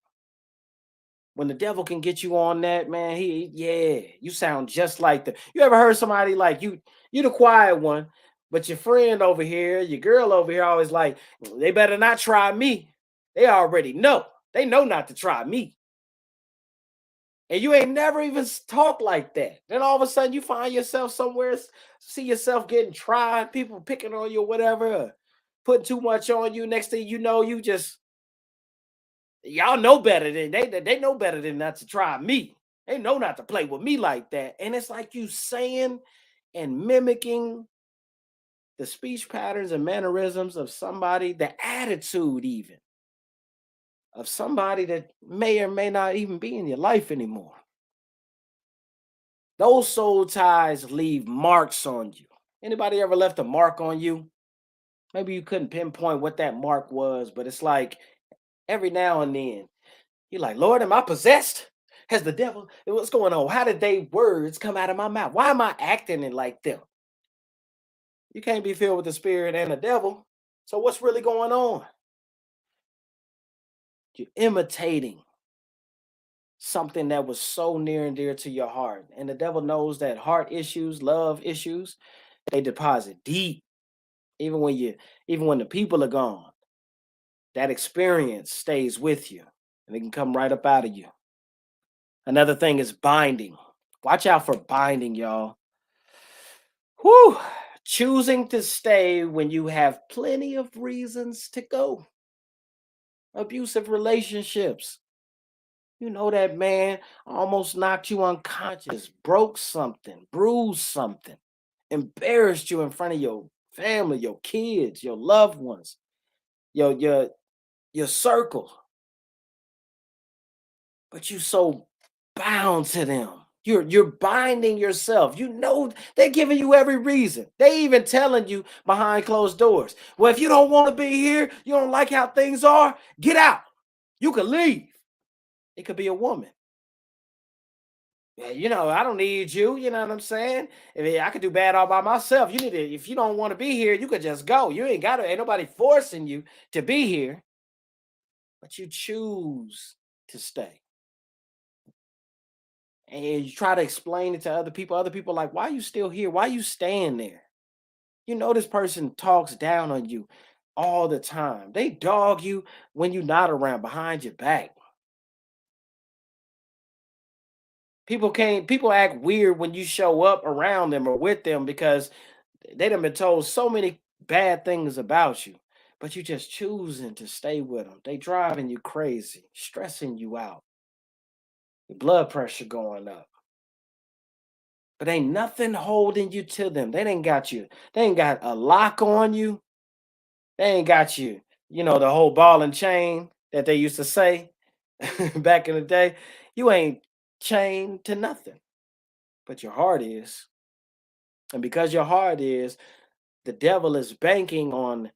When the devil can get you on that, man, you sound just like them. You ever heard somebody like you the quiet one, but your friend over here, your girl over here always like, they better not try me. They already know. They know not to try me. And you ain't never even talked like that. Then all of a sudden you find yourself somewhere, see yourself getting tried, people picking on you or whatever, putting too much on you. Next thing you know, y'all know better than they know better than not to try me. They know not to play with me like that. And it's like you saying and mimicking the speech patterns and mannerisms of somebody, the attitude even of somebody that may or may not even be in your life anymore. Those soul ties leave marks on you. Anybody ever left a mark on you? Maybe you couldn't pinpoint what that mark was, but it's like every now and then you're like, Lord, am I possessed? Has the devil? What's going on? How did they words come out of my mouth? Why am I acting it like them? You can't be filled with the spirit and the devil. So what's really going on? You're imitating something that was so near and dear to your heart. And the devil knows that heart issues, love issues, they deposit deep. Even when the people are gone, that experience stays with you and it can come right up out of you. Another thing is binding. Watch out for binding, y'all. Whew. Choosing to stay when you have plenty of reasons to go. Abusive relationships. You know that man almost knocked you unconscious, broke something, bruised something, embarrassed you in front of your family, your kids, your loved ones, your circle. But you so bound to them. You're binding yourself. You know they're giving you every reason. They even telling you behind closed doors. Well, if you don't want to be here, you don't like how things are, get out. You can leave. It could be a woman. Yeah, I don't need you. You know what I'm saying? I could do bad all by myself. You need to, if you don't want to be here, you could just go. You ain't got to, ain't nobody forcing you to be here. But you choose to stay. And you try to explain it to other people. Other people are like, why are you still here? Why are you staying there? You know this person talks down on you all the time. They dog you when you're not around, behind your back. People act weird when you show up around them or with them because they done been told so many bad things about you. But you just choosing to stay with them. They driving you crazy, stressing you out. Your blood pressure going up. But ain't nothing holding you to them. They ain't got you. They ain't got a lock on you. They ain't got you, the whole ball and chain that they used to say back in the day. You ain't chained to nothing, but your heart is. And because your heart is, the devil is banking on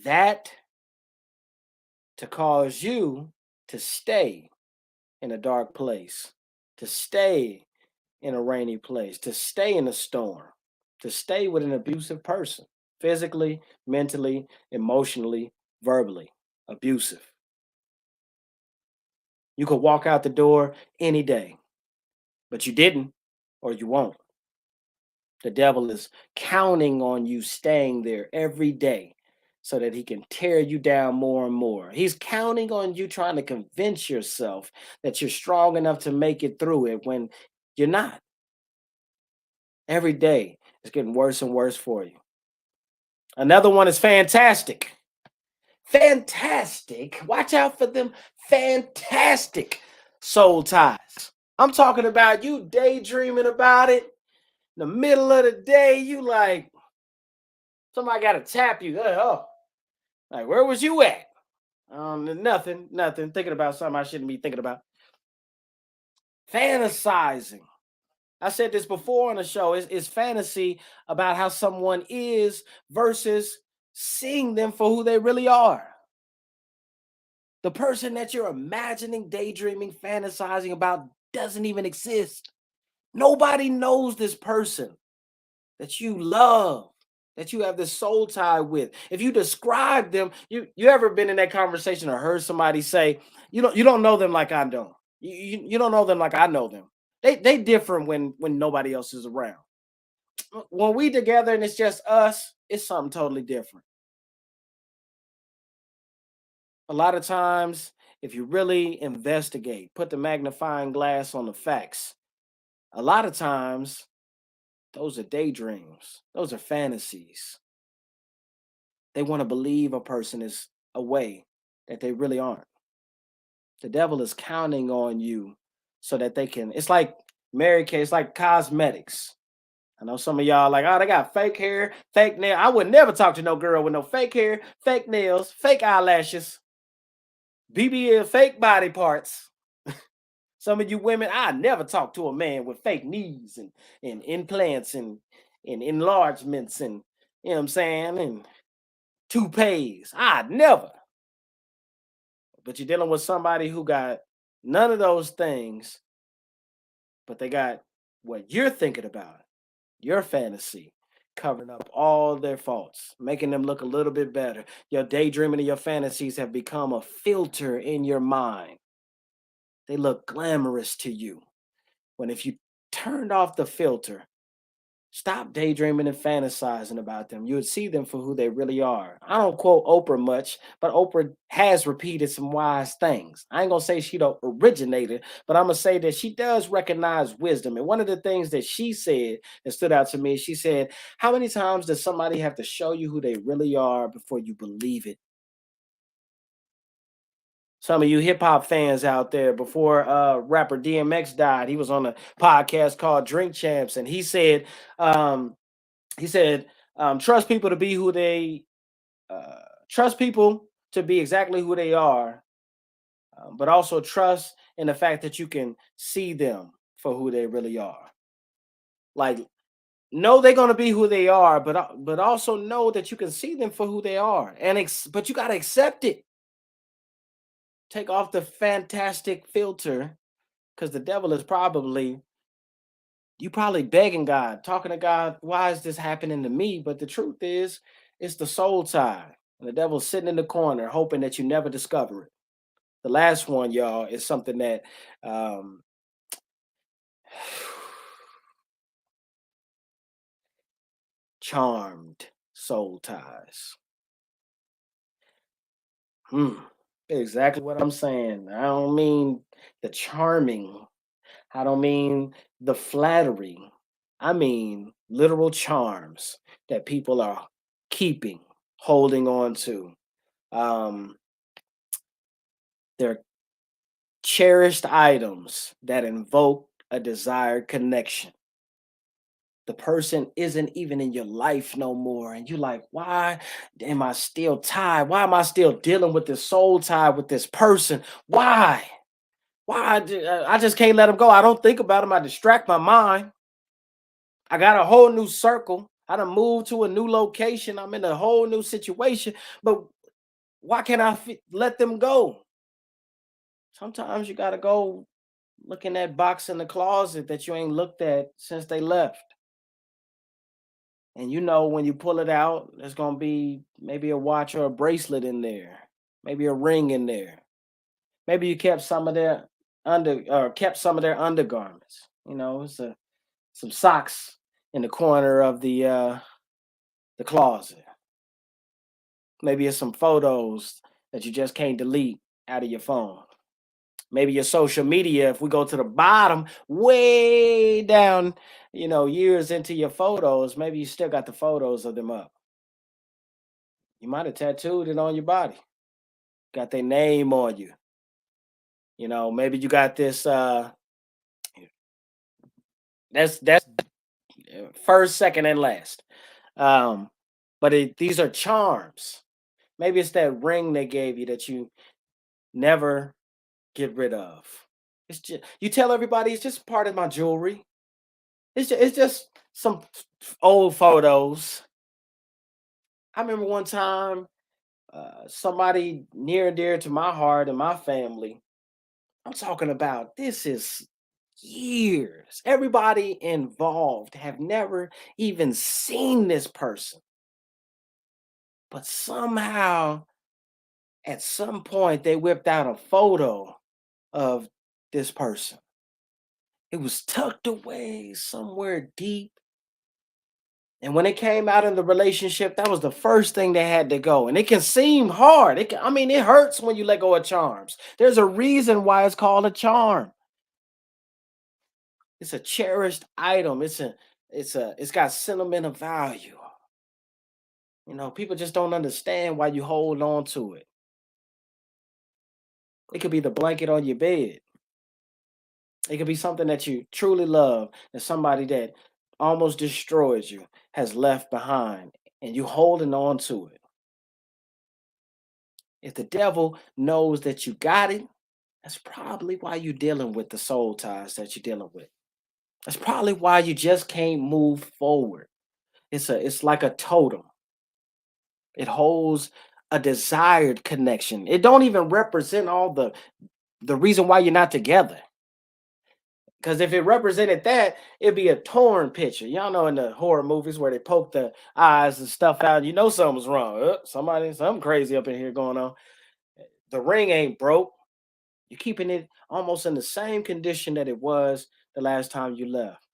that to cause you to stay in a dark place, to stay in a rainy place, to stay in a storm, to stay with an abusive person, physically, mentally, emotionally, verbally abusive. You could walk out the door any day, but you didn't. or you won't. The devil is counting on you staying there every day so that he can tear you down more and more. He's counting on you trying to convince yourself that you're strong enough to make it through it when you're not. Every day it's getting worse and worse for you. Another one is fantastic. Fantastic. Watch out for them fantastic soul ties. I'm talking about you daydreaming about it. In the middle of the day, you like, somebody got to tap you. Oh, like, where was you at? Nothing. Thinking about something I shouldn't be thinking about. Fantasizing. I said this before on the show. It's fantasy about how someone is versus seeing them for who they really are. The person that you're imagining, daydreaming, fantasizing about doesn't even exist. Nobody knows this person that you love, that you have this soul tie with. If you describe them, you ever been in that conversation or heard somebody say, you don't know them like I don't. You don't know them like I know them. They different when nobody else is around. When we together and it's just us, it's something totally different. A lot of times, if you really investigate, put the magnifying glass on the facts, a lot of times those are daydreams. Those are fantasies. They want to believe a person is a way that they really aren't. The devil is counting on you so that they can, it's like Mary Kay, it's like cosmetics. I know some of y'all like, oh, they got fake hair, fake nail. I would never talk to no girl with no fake hair, fake nails, fake eyelashes, BBL, fake body parts. Some of you women, I never talk to a man with fake knees and implants and enlargements and, you know what I'm saying, and toupees. I never. But you're dealing with somebody who got none of those things, but they got what you're thinking about, your fantasy, covering up all their faults, making them look a little bit better. Your daydreaming and your fantasies have become a filter in your mind. They look glamorous to you. When if you turned off the filter, stop daydreaming and fantasizing about them, you would see them for who they really are. I don't quote Oprah much, but Oprah has repeated some wise things. I ain't gonna say she the originator, but I'm gonna say that she does recognize wisdom. And one of the things that she said that stood out to me, she said, how many times does somebody have to show you who they really are before you believe it? Some of you hip hop fans out there, before rapper DMX died, he was on a podcast called Drink Champs, and um, he said, trust people to be who they trust people to be exactly who they are, but also trust in the fact that you can see them for who they really are. Like, know they're gonna be who they are, but also know that you can see them for who they are, and but you gotta accept it. Take off the fantastic filter, because the devil is probably begging God, talking to God, why is this happening to me? But the truth is, it's the soul tie. And the devil's sitting in the corner hoping that you never discover it. The last one, y'all, is something that charmed soul ties. Exactly what I'm saying. I don't mean the charming. I don't mean the flattery. I mean literal charms that people are keeping, holding on to. Um, they're cherished items that invoke a desired connection. The person isn't even in your life no more. And you're like, why am I still tied? Why am I still dealing with this soul tie with this person? Why? I just can't let them go. I don't think about them. I distract my mind. I got a whole new circle. I done moved to a new location. I'm in a whole new situation. But why can't I let them go? Sometimes you got to go look in that box in the closet that you ain't looked at since they left. And you know, when you pull it out, there's going to be maybe a watch or a bracelet in there, maybe a ring in there. Maybe you kept some of their kept some of their undergarments. You know, some socks in the corner of the closet. Maybe it's some photos that you just can't delete out of your phone. Maybe your social media, if we go to the bottom, way down, years into your photos, maybe you still got the photos of them up. You might have tattooed it on your body, got their name on you. Maybe you got this that's first, second, and last. But these are charms. Maybe it's that ring they gave you that you never get rid of. It's just you tell everybody it's just part of my jewelry. It's just some old photos. I remember one time somebody near and dear to my heart and my family. I'm talking about this is years. Everybody involved have never even seen this person. But somehow, at some point, they whipped out a photo of this person. It was tucked away somewhere deep. And when it came out in the relationship, that was the first thing they had to go. And it can seem hard. It hurts when you let go of charms. There's a reason why it's called a charm. It's a cherished item. It's got sentimental value. People just don't understand why you hold on to it. It could be the blanket on your bed. It could be something that you truly love and somebody that almost destroys you has left behind and you holding on to it. If the devil knows that you got it, that's probably why you're dealing with the soul ties that you're dealing with. That's probably why you just can't move forward. It's like a totem. It holds a desired connection. It don't even represent all the reason why you're not together. Because if it represented that, it'd be a torn picture. Y'all know in the horror movies where they poke the eyes and stuff out, something's wrong. Something crazy up in here going on. The ring ain't broke. You're keeping it almost in the same condition that it was the last time you left.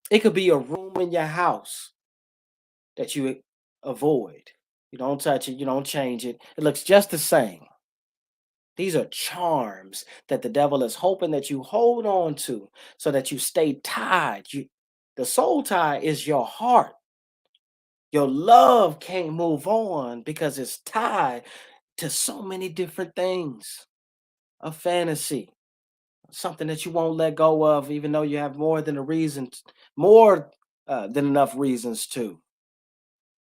It could be a room in your house that you avoid. You don't touch it, you don't change it. It looks just the same. These are charms that the devil is hoping that you hold on to so that you stay tied. The soul tie is your heart. Your love can't move on because it's tied to so many different things. A fantasy, something that you won't let go of, even though you have more than a reason, more than enough reasons to.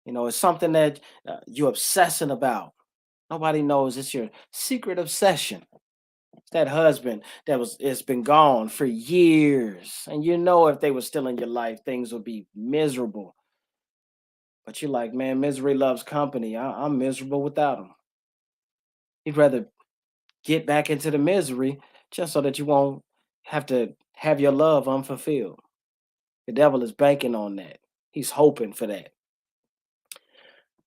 It's something that you're obsessing about. Nobody knows it's your secret obsession. That husband it's been gone for years, and if they were still in your life, things would be miserable. But you're like, man, misery loves company. I'm miserable without him. You'd rather get back into the misery just so that you won't have to have your love unfulfilled. The devil is banking on that. He's hoping for that.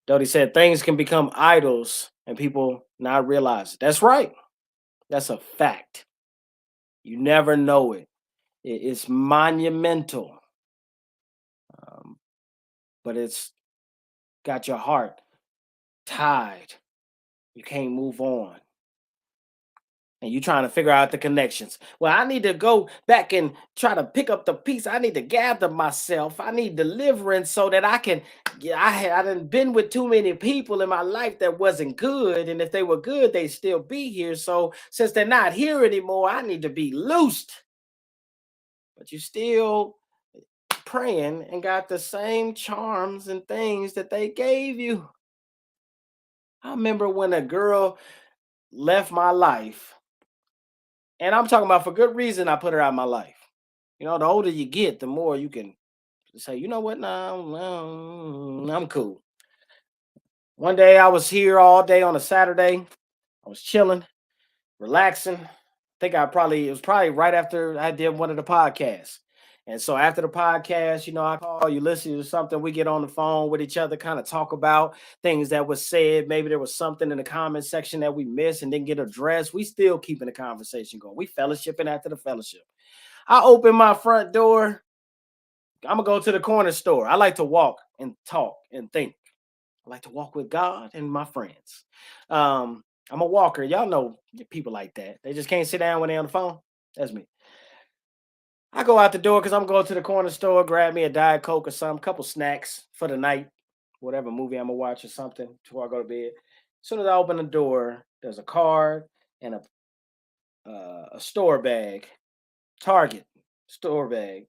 Dodie said things can become idols and people not realize it. That's right. That's a fact. You never know it. It's monumental. But it's got your heart tied. You can't move on. And you're trying to figure out the connections. Well, I need to go back and try to pick up the piece. I need to gather myself. I need deliverance so that I can. I done been with too many people in my life that wasn't good. And if they were good, they'd still be here. So since they're not here anymore, I need to be loosed. But you still praying and got the same charms and things that they gave you. I remember when a girl left my life, and I'm talking about for good reason. I put her out of my life. The older you get, the more you can say, you know what, no, I'm cool. One day I was here all day on a Saturday. I was chilling, relaxing. I think it was probably right after I did one of the podcasts. And so after the podcast, I call you, listen to something. We get on the phone with each other, kind of talk about things that was said. Maybe there was something in the comment section that we missed and didn't get addressed. We still keeping the conversation going. We fellowshipping after the fellowship. I open my front door. I'm gonna go to the corner store. I like to walk and talk and think. I like to walk with God and my friends. I'm a walker. Y'all know people like that. They just can't sit down when they're on the phone. That's me. I go out the door because I'm going to the corner store, grab me a Diet Coke or something, couple snacks for the night, whatever movie I'm gonna watch or something before I go to bed. As soon as I open the door, there's a card and a store bag, Target store bag,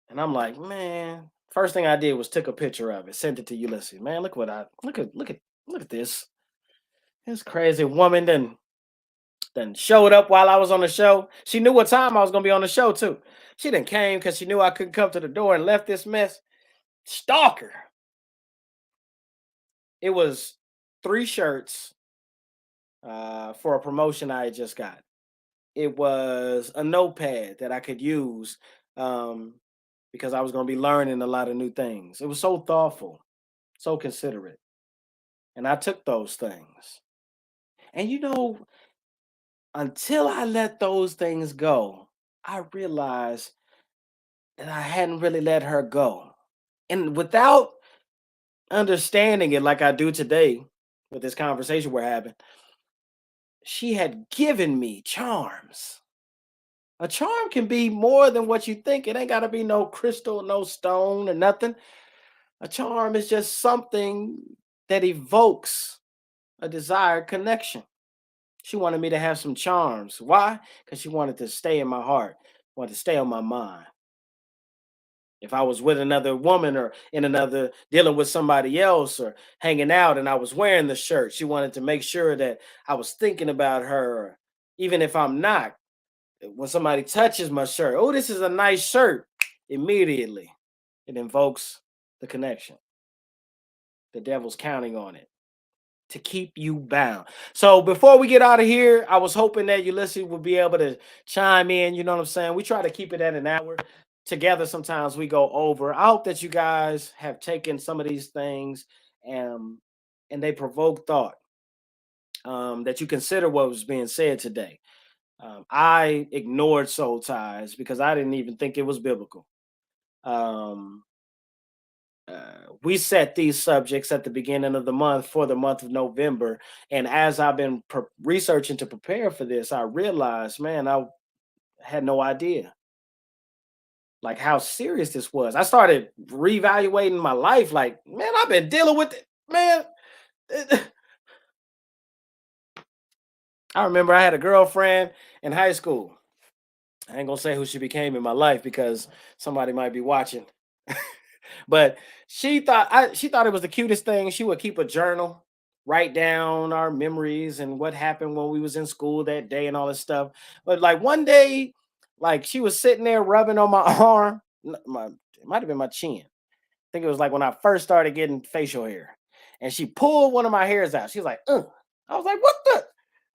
and I'm like, man. First thing I did was took a picture of it, sent it to Ulysses. Man, look at this. This crazy woman then showed up while I was on the show. She knew what time I was gonna be on the show too. She then came because she knew I couldn't come to the door and left this mess. Stalker. It was 3 shirts for a promotion I had just got. It was a notepad that I could use um, because I was going to be learning a lot of new things. It was so thoughtful, so considerate. And I took those things. And until I let those things go, I realized that I hadn't really let her go. And without understanding it like I do today with this conversation we're having, she had given me charms. A charm can be more than what you think. It ain't got to be no crystal, no stone, or nothing. A charm is just something that evokes a desired connection. She wanted me to have some charms. Why? Because she wanted to stay in my heart, wanted to stay on my mind. If I was with another woman or in another dealing with somebody else or hanging out and I was wearing the shirt, she wanted to make sure that I was thinking about her. Even if I'm not, when somebody touches my shirt, oh, this is a nice shirt, immediately it invokes the connection. The devil's counting on it to keep you bound. So before we get out of here, I was hoping that Ulysses would be able to chime in. You know what I'm saying? We try to keep it at an hour. Together, sometimes we go over. I hope that you guys have taken some of these things and they provoke thought. That you consider what was being said today. I ignored soul ties because I didn't even think it was biblical. Um, we set these subjects at the beginning of the month for the month of November. And as I've been researching to prepare for this, I realized, man, I had no idea like how serious this was. I started reevaluating my life. Like, man, I've been dealing with it, man. I remember I had a girlfriend in high school. I ain't gonna say who she became in my life because somebody might be watching. But she thought it was the cutest thing. She would keep a journal, write down our memories and what happened when we was in school that day and all this stuff. But like one day, like she was sitting there rubbing on my arm. It might have been my chin. I think it was like when I first started getting facial hair. And she pulled one of my hairs out. She was like, ugh. I was like, what the?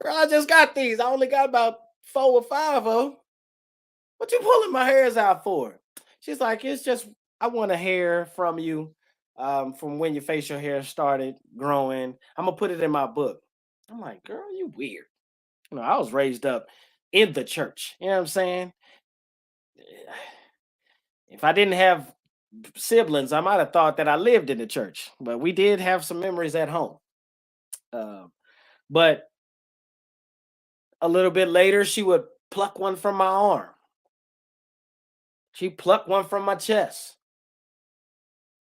Girl, I just got these. I only got about 4 or 5 of them. What you pulling my hairs out for? She's like, it's just I want a hair from you, from when your facial hair started growing. I'm gonna put it in my book. I'm like, girl, you weird. I was raised up in the church. You know what I'm saying? If I didn't have siblings, I might have thought that I lived in the church, but we did have some memories at home. But a little bit later, she would pluck one from my arm. She plucked one from my chest.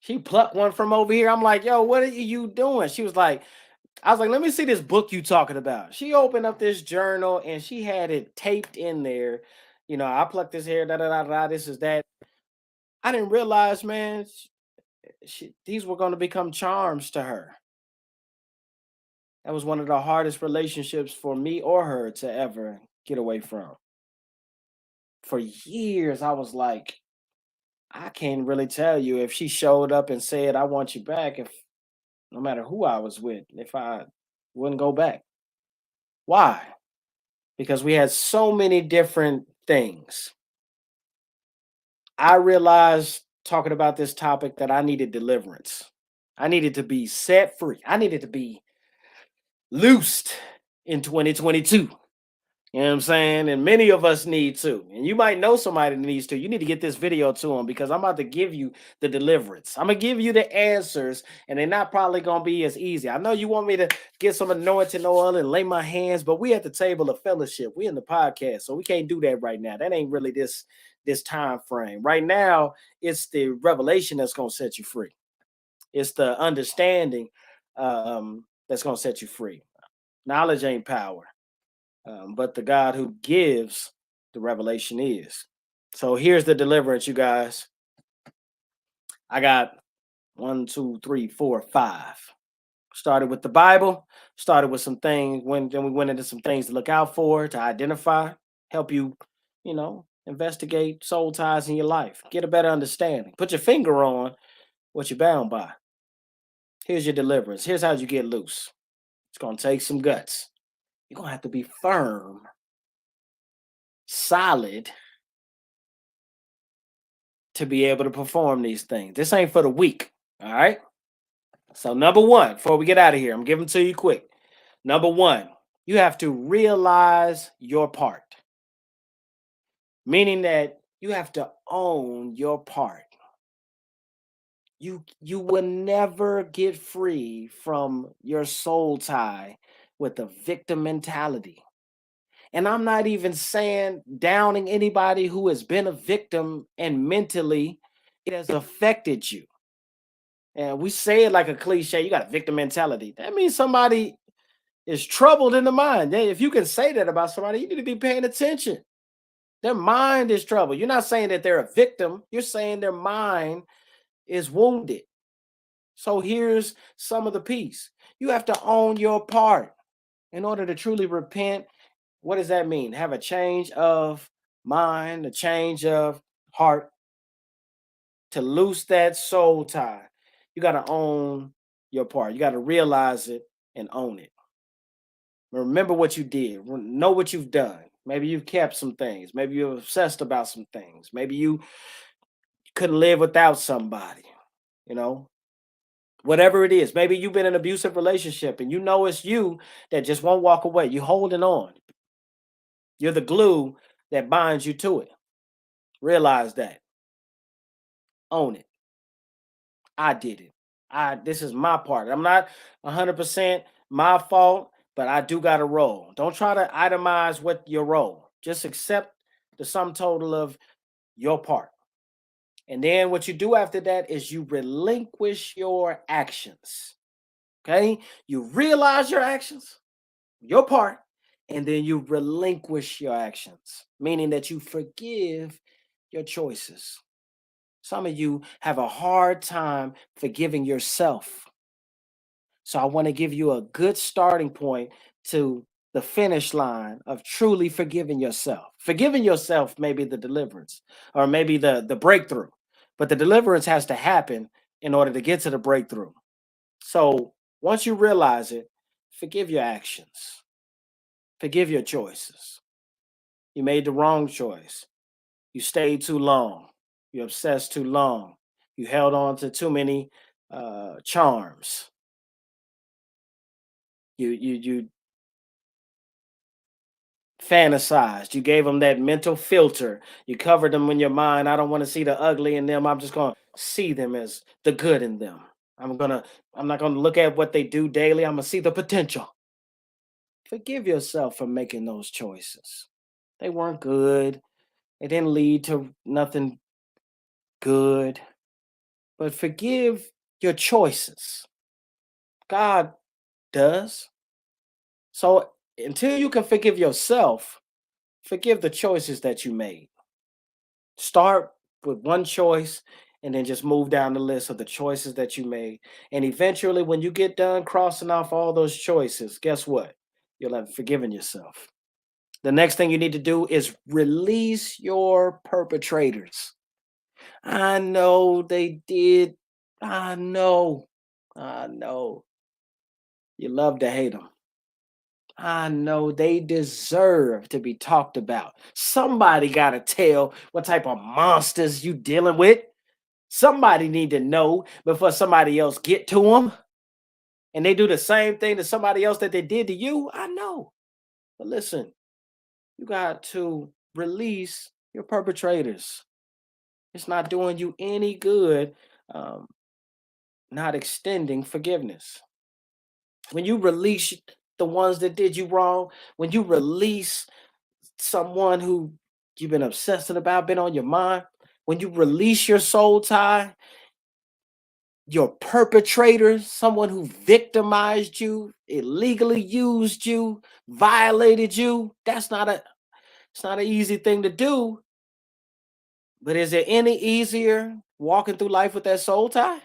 She plucked one from over here. I'm like, yo, what are you doing? She was like, I was like, let me see this book you talking about. She opened up this journal and she had it taped in there. I plucked this hair, da da da da. This is that. I didn't realize, man, these were going to become charms to her. That was one of the hardest relationships for me or her to ever get away from. For years, I was like, I can't really tell you if she showed up and said, I want you back, if no matter who I was with, if I wouldn't go back. Why? Because we had so many different things. I realized talking about this topic that I needed deliverance. I needed to be set free. I needed to be loosed in 2022. You know what I'm saying? And many of us need to. And you might know somebody that needs to. You need to get this video to them because I'm about to give you the deliverance. I'm going to give you the answers, and they're not probably going to be as easy. I know you want me to get some anointing oil and lay my hands, but we at the table of fellowship. We in the podcast, so we can't do that right now. That ain't really this time frame. Right now, it's the revelation that's going to set you free. It's the understanding that's going to set you free. Knowledge ain't power. But the God who gives the revelation is. So here's the deliverance, you guys. I got 1, 2, 3, 4, 5. Started with the Bible, started with some things, then we went into some things to look out for, to identify, help you, investigate soul ties in your life, get a better understanding, put your finger on what you're bound by. Here's your deliverance. Here's how you get loose. It's going to take some guts. You're going to have to be firm, solid, to be able to perform these things. This ain't for the weak. All right. So number one, before we get out of here, I'm giving to you quick. Number one, you have to realize your part, meaning that you have to own your part. You will never get free from your soul tie with a victim mentality. And I'm not even saying downing anybody who has been a victim and mentally it has affected you. And we say it like a cliche, you got a victim mentality. That means somebody is troubled in the mind. If you can say that about somebody, you need to be paying attention. Their mind is troubled. You're not saying that they're a victim. You're saying their mind is wounded. So here's some of the piece. You have to own your part in order to truly repent. What does that mean? Have a change of mind, a change of heart, to loose that soul tie. You got to own your part. You got to realize it and own it. Remember what you did. Know what you've done. Maybe you've kept some things. Maybe you're obsessed about some things. Maybe you couldn't live without somebody. Whatever it is. Maybe you've been in an abusive relationship and you know it's you that just won't walk away. You're holding on. You're the glue that binds you to it. Realize that. Own it. I did it. This is my part. I'm not 100% my fault, but I do got a role. Don't try to itemize what your role. Just accept the sum total of your part. And then what you do after that is you relinquish your actions. Okay? You realize your actions, your part, and then you relinquish your actions, meaning that you forgive your choices. Some of you have a hard time forgiving yourself. So I want to give you a good starting point to the finish line of truly forgiving yourself. Forgiving yourself may be the deliverance or maybe the breakthrough, but the deliverance has to happen in order to get to the breakthrough. So once you realize it, forgive your actions, forgive your choices. You made the wrong choice. You stayed too long. You obsessed too long. You held on to too many charms. You fantasized. You gave them that mental filter. You covered them in your mind. I don't want to see the ugly in them. I'm just going to see them as the good in them. I'm not gonna look at what they do daily. I'm gonna see the potential. Forgive yourself for making those choices. They weren't good. They didn't lead to nothing good. But forgive your choices. God does. So until you can forgive yourself, forgive the choices that you made. Start with one choice and then just move down the list of the choices that you made. And eventually, when you get done crossing off all those choices, guess what? You'll have forgiven yourself. The next thing you need to do is release your perpetrators. I know they did. I know. I know. You love to hate them. I know they deserve to be talked about. Somebody got to tell what type of monsters you dealing with. Somebody need to know before somebody else get to them. And they do the same thing to somebody else that they did to you. I know. But listen, You got to release your perpetrators. It's not doing you any good, not extending forgiveness. When you release the ones that did you wrong, when you release someone who you've been obsessing about, been on your mind, when you release your soul tie, your perpetrator, someone who victimized you, illegally used you, violated you, it's not an easy thing to do. But is it any easier walking through life with that soul tie?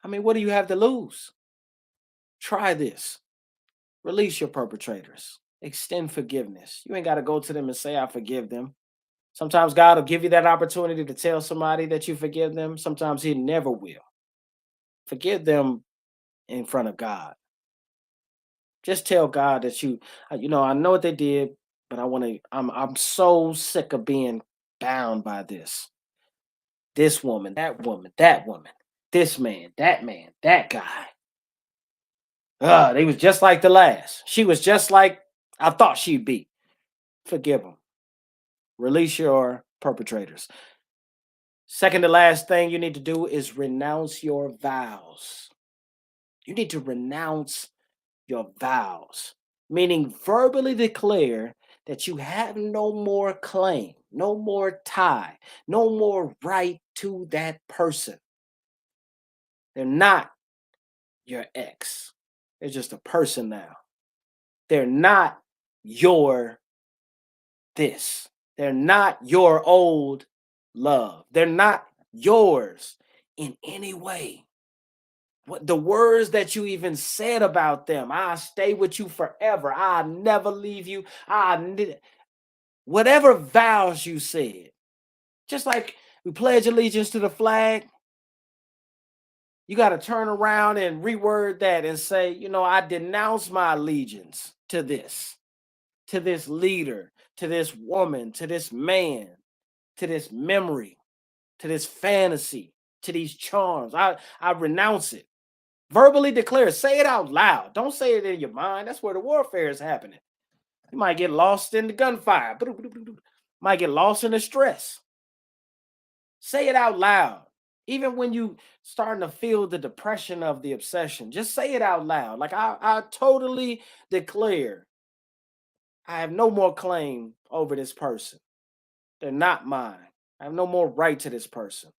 I mean, what do you have to lose? Try this. Release your perpetrators. Extend forgiveness. You ain't got to go to them and say, I forgive them. Sometimes God will give you that opportunity to tell somebody that you forgive them. Sometimes He never will. Forgive them in front of God. Just tell God that I know what they did, but I'm so sick of being bound by this. This woman, that woman, this man, that guy. They was just like the last. She was just like I thought she'd be. Forgive them. Release your perpetrators. Second to last thing you need to do is renounce your vows. You need to renounce your vows, meaning verbally declare that you have no more claim, no more tie, no more right to that person. They're not your ex. They're just a person now. They're not your this. They're not your old love. They're not yours in any way. What the words that you even said about them, I'll stay with you forever. I'll never leave you. Whatever vows you said, just like we pledge allegiance to the flag, you got to turn around and reword that and say, I denounce my allegiance to this leader, to this woman, to this man, to this memory, to this fantasy, to these charms. I renounce it. Verbally declare, say it out loud. Don't say it in your mind. That's where the warfare is happening. You might get lost in the gunfire. Might get lost in the stress. Say it out loud. Even when you starting to feel the depression of the obsession, just say it out loud. Like I totally declare I have no more claim over this person. They're not mine. I have no more right to this person.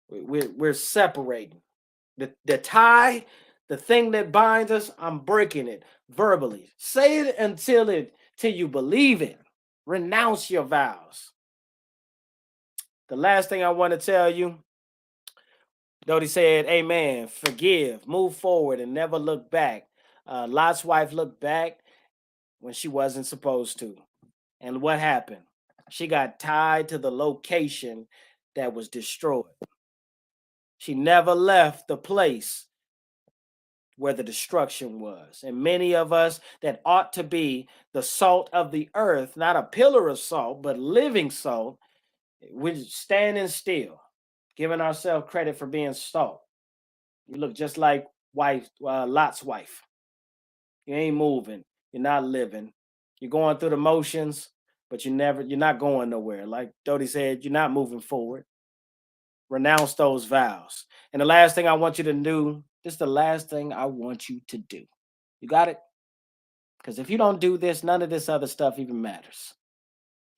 We're separating. The tie, the thing that binds us, I'm breaking it verbally. Say it until you believe it. Renounce your vows. The last thing I want to tell you, Dodie said, amen, forgive, move forward, and never look back. Lot's wife looked back when she wasn't supposed to. And what happened? She got tied to the location that was destroyed. She never left the place where the destruction was. And many of us that ought to be the salt of the earth, not a pillar of salt, but living salt, we're standing still, giving ourselves credit for being salt. You look just like Lot's wife. You ain't moving. You're not living. You're going through the motions, but you're not going nowhere. Like Dodie said, you're not moving forward. Renounce those vows. And the last thing I want you to do, this is the last thing I want you to do. You got it? Because if you don't do this, none of this other stuff even matters.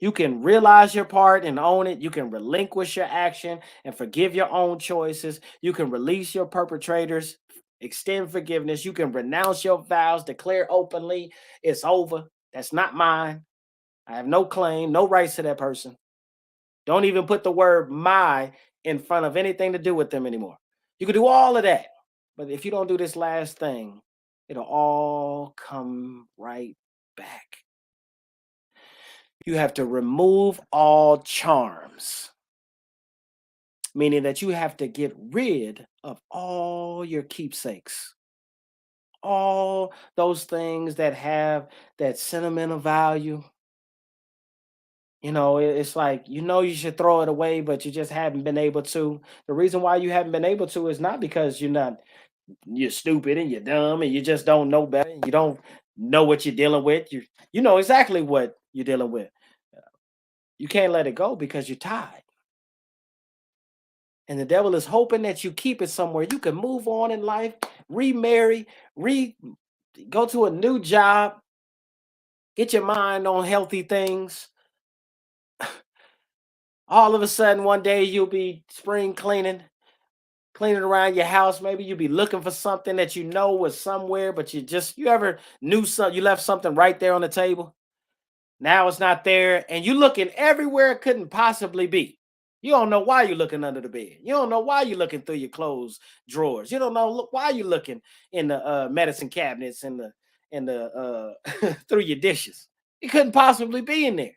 You can realize your part and own it. You can relinquish your action and forgive your own choices. You can release your perpetrators, extend forgiveness. You can renounce your vows, declare openly, it's over. That's not mine. I have no claim, no rights to that person. Don't even put the word my in front of anything to do with them anymore. You can do all of that. But if you don't do this last thing, it'll all come right back. You have to remove all charms, meaning that you have to get rid of all your keepsakes, all those things that have that sentimental value. It's like, you should throw it away, but you just haven't been able to. The reason why you haven't been able to is not because you're stupid and you're dumb and you just don't know better. You don't know what you're dealing with. You know exactly what you're dealing with. You can't let it go because you're tired. And the devil is hoping that you keep it somewhere. You can move on in life, remarry, go to a new job, get your mind on healthy things. All of a sudden, one day you'll be spring cleaning around your house. Maybe you'll be looking for something that you know was somewhere, but you ever knew something, you left something right there on the table. Now it's not there, and you're looking everywhere it couldn't possibly be. You don't know why you're looking under the bed. You don't know why you're looking through your clothes drawers. You don't know why you're looking in the medicine cabinets and the through your dishes. It couldn't possibly be in there.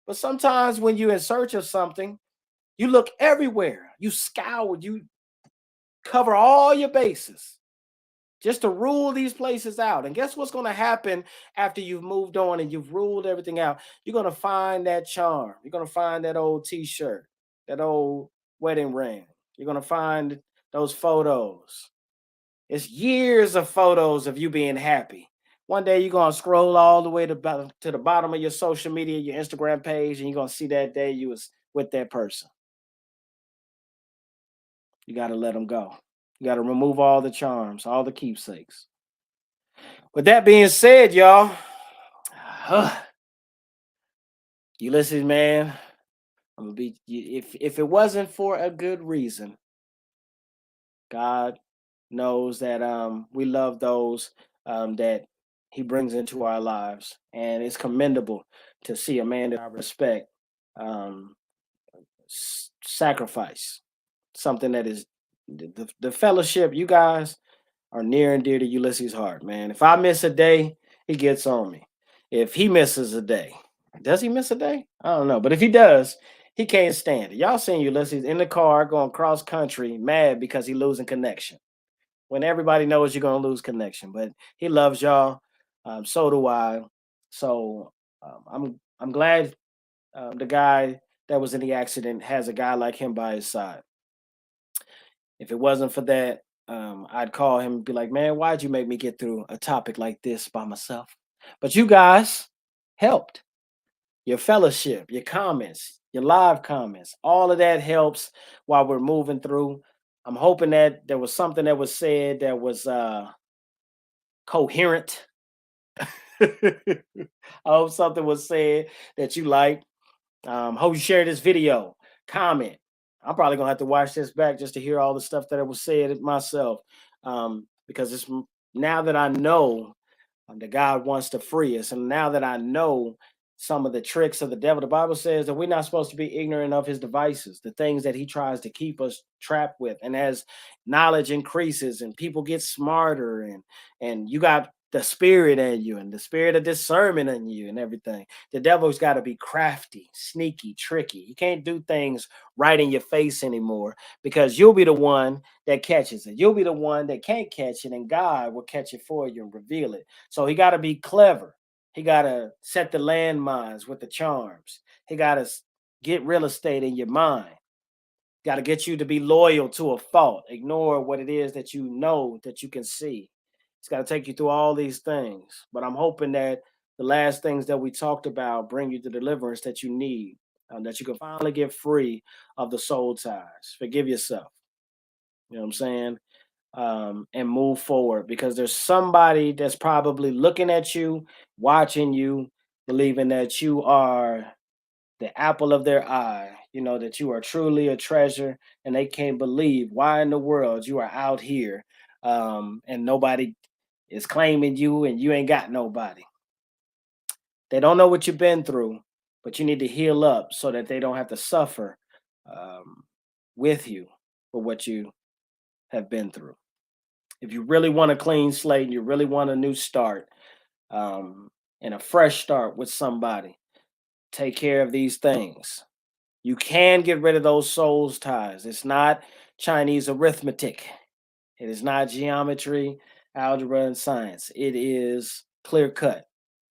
But sometimes when you're in search of something, you look everywhere. You scour, you cover all your bases just to rule these places out. And guess what's going to happen after you've moved on and you've ruled everything out? You're going to find that charm. You're going to find that old t-shirt, that old wedding ring. You're going to find those photos. It's years of photos of you being happy. One day you're going to scroll all the way to the bottom of your social media, your Instagram page, and you're going to see that day you was with that person. You got to let them go. You got to remove all the charms, all the keepsakes. With that being said, y'all, Ulysses, man, I'm gonna be if it wasn't for a good reason, God knows that we love those that He brings into our lives, and it's commendable to see a man that I respect um, sacrifice something that is the fellowship. You guys are near and dear to Ulysses' heart, man. If I miss a day, he gets on me. If he misses a day, does he miss a day? I don't know. But if he does, he can't stand it. Y'all seen Ulysses in the car going cross country, mad because he losing connection. When everybody knows you're gonna lose connection, but he loves y'all. So do I. So I'm glad the guy that was in the accident has a guy like him by his side. If it wasn't for that, I'd call him and be like, man, why'd you make me get through a topic like this by myself? But you guys helped. Your fellowship, your comments, your live comments, all of that helps while we're moving through. I'm hoping that there was something that was said that was coherent. I hope something was said that you like. Hope you share this video, comment. I'm probably gonna have to watch this back just to hear all the stuff that was said myself, because it's now that I know that God wants to free us, and now that I know some of the tricks of the devil, the Bible says that we're not supposed to be ignorant of his devices, the things that he tries to keep us trapped with. And as knowledge increases and people get smarter, and you got the spirit in you and the spirit of discernment in you and everything, the devil's got to be crafty, sneaky, tricky. He can't do things right in your face anymore, because you'll be the one that catches it. You'll be the one that can't catch it, and God will catch it for you and reveal it. So he got to be clever. He got to set the landmines with the charms. He got to get real estate in your mind. Got to get you to be loyal to a fault. Ignore what it is that you know that you can see. It's got to take you through all these things. But I'm hoping that the last things that we talked about bring you the deliverance that you need, that you can finally get free of the soul ties. Forgive yourself. You know what I'm saying? And move forward, because there's somebody that's probably looking at you, watching you, believing that you are the apple of their eye, you know, that you are truly a treasure, and they can't believe why in the world you are out here, and nobody is claiming you and you ain't got nobody. They don't know what you've been through, but you need to heal up so that they don't have to suffer with you for what you have been through. If you really want a clean slate and you really want a new start, and a fresh start with somebody, take care of these things. You can get rid of those souls ties. It's not Chinese arithmetic. It is not geometry, algebra, and science. It is clear cut.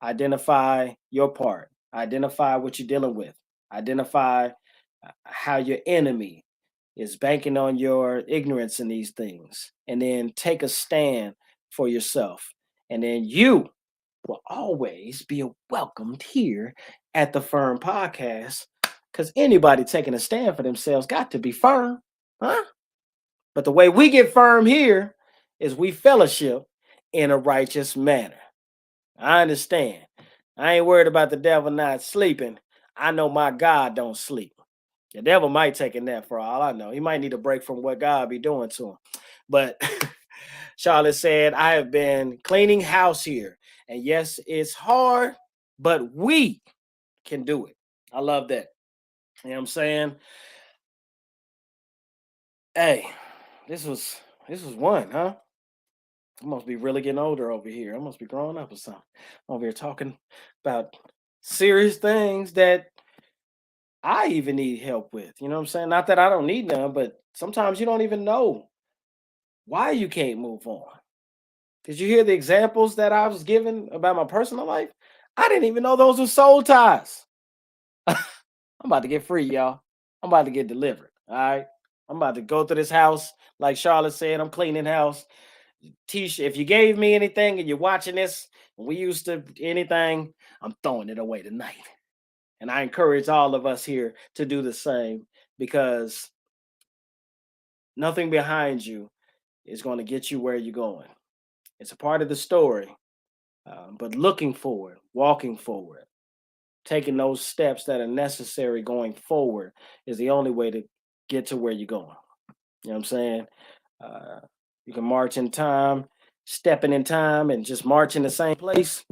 Identify your part. Identify what you're dealing with. Identify how your enemy is banking on your ignorance in these things. And then take a stand for yourself. And then you will always be welcomed here at the Firm Podcast, because anybody taking a stand for themselves got to be firm, huh? But the way we get firm here is we fellowship in a righteous manner. I understand. I ain't worried about the devil not sleeping. I know my God don't sleep. The devil might take a nap for all I know. He might need a break from what God be doing to him. But Charlotte said, I have been cleaning house here. And yes, it's hard, but we can do it. I love that. You know what I'm saying? Hey, this was one, huh? I must be really getting older over here. I must be growing up or something. I'm over here talking about serious things that I even need help with. You know what I'm saying? Not that I don't need none, but sometimes you don't even know why you can't move on. Did you hear the examples that I was giving about my personal life? I didn't even know those were soul ties. I'm about to get free, y'all. I'm about to get delivered. All right. I'm about to go to this house. Like Charlotte said, I'm cleaning house. Tisha, if you gave me anything and you're watching this, and we used to anything, I'm throwing it away tonight. And I encourage all of us here to do the same, because nothing behind you is going to get you where you're going. It's a part of the story, but looking forward, walking forward, taking those steps that are necessary going forward is the only way to get to where you're going. You know what I'm saying? Uh, you can march in time, stepping in time, and just march in the same place,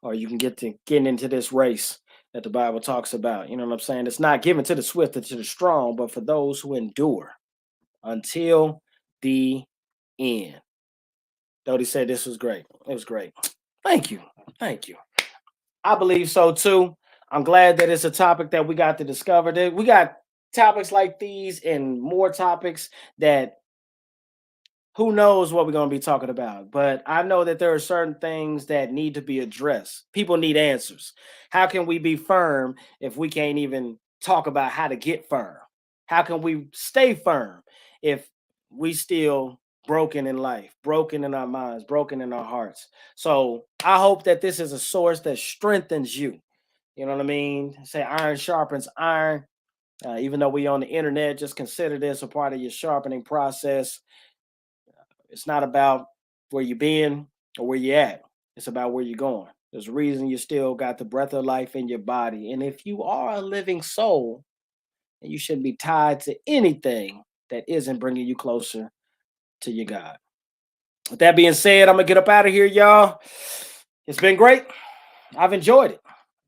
or you can getting into this race that the Bible talks about. You know what I'm saying? It's not given to the swift or to the strong, but for those who endure until the end. Dodie said this was great. It was great. Thank you. Thank you. I believe so too. I'm glad that it's a topic that we got to discover. That we got topics like these and more topics that who knows what we're going to be talking about. But I know that there are certain things that need to be addressed. People need answers. How can we be firm if we can't even talk about how to get firm? How can we stay firm if we still broken in life, broken in our minds, broken in our hearts? So I hope that this is a source that strengthens you. You know what I mean? Say iron sharpens iron. Even though we on the internet, just consider this a part of your sharpening process. It's not about where you've been or where you're at. It's about where you're going. There's a reason you still got the breath of life in your body. And if you are a living soul, then you shouldn't be tied to anything that isn't bringing you closer to your God. With that being said, I'm going to get up out of here, y'all. It's been great. I've enjoyed it.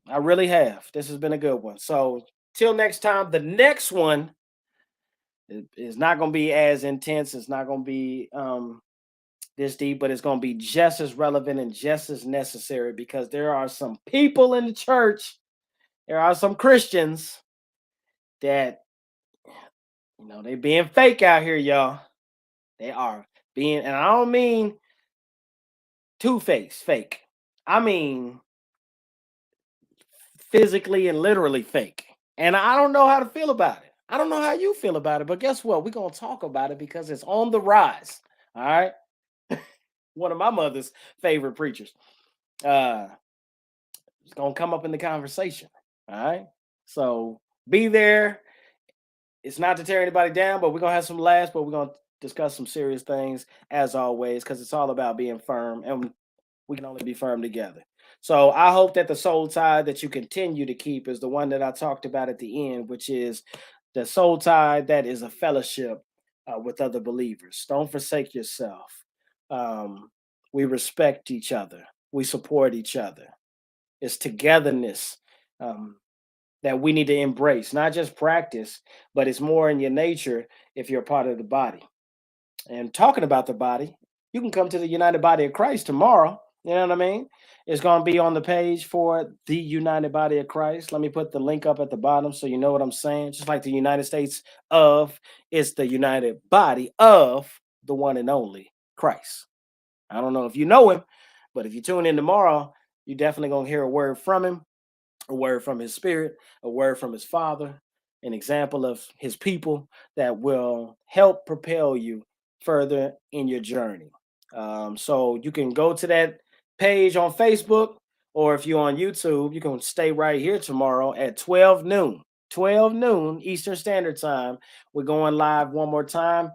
I really have. This has been a good one. So till next time, the next one is not going to be as intense. It's not going to be this deep, but it's going to be just as relevant and just as necessary, because there are some people in the church, there are some Christians that, they being fake out here, y'all. They are being, and I don't mean two-faced fake. I mean physically and literally fake. And I don't know how to feel about it. I don't know how you feel about it, but guess what? We're going to talk about it because it's on the rise. All right. One of my mother's favorite preachers. It's gonna come up in the conversation. All right. So be there. It's not to tear anybody down, but we're gonna have some laughs, but we're gonna discuss some serious things as always, because it's all about being firm, and we can only be firm together. So I hope that the soul tie that you continue to keep is the one that I talked about at the end, which is the soul tie that is a fellowship with other believers. Don't forsake yourself. We respect each other. We support each other. It's togetherness that we need to embrace, not just practice, but it's more in your nature if you're a part of the body. And talking about the body, you can come to the United Body of Christ tomorrow. You know what I mean? It's going to be on the page for the United Body of Christ. Let me put the link up at the bottom so you know what I'm saying. Just like the United States of, it's the United Body of the one and only Christ. I don't know if you know him, but if you tune in tomorrow, you're definitely going to hear a word from him, a word from his spirit, a word from his father, an example of his people that will help propel you further in your journey. So you can go to that page on Facebook, or if you're on YouTube, you can stay right here tomorrow at 12 noon. 12 noon Eastern Standard Time. We're going live one more time.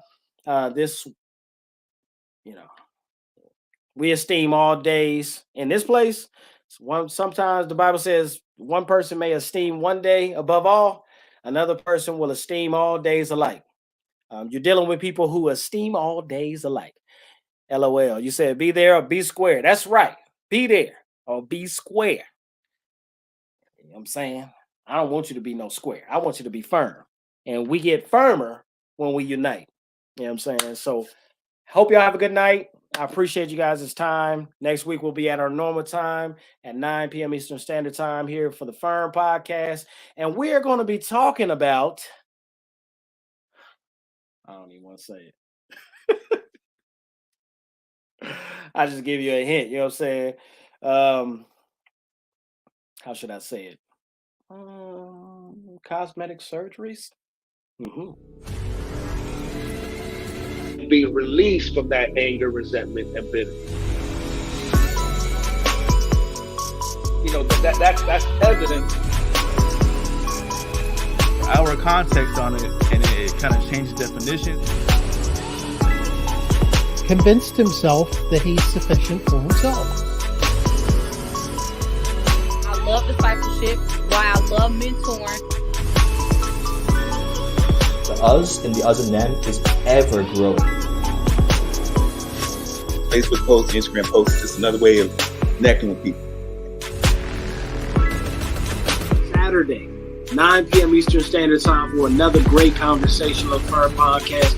We esteem all days in this place. Sometimes the Bible says one person may esteem one day above all, another person will esteem all days alike. You're dealing with people who esteem all days alike. LOL. You said be there or be square. That's right. Be there or be square. You know what I'm saying? I don't want you to be no square. I want you to be firm. And we get firmer when we unite. You know what I'm saying? So hope y'all have a good night. I appreciate you guys' time. Next week we'll be at our normal time at 9 p.m. Eastern Standard Time here for the F.I.R.M podcast. And we're going to be talking about, I don't even want to say it. I just give you a hint, you know what I'm saying? How should I say it? Cosmetic surgeries? Be released from that anger, resentment, and bitterness. You know, that's evidence. Our context on it, and it kind of changed the definition. Convinced himself that he's sufficient for himself. I love discipleship. Why I love mentoring. The us in the us and them is ever growing. Facebook posts, Instagram posts, just another way of connecting with people. Saturday, 9 p.m. Eastern Standard Time for another great conversation on F.I.R.M podcast.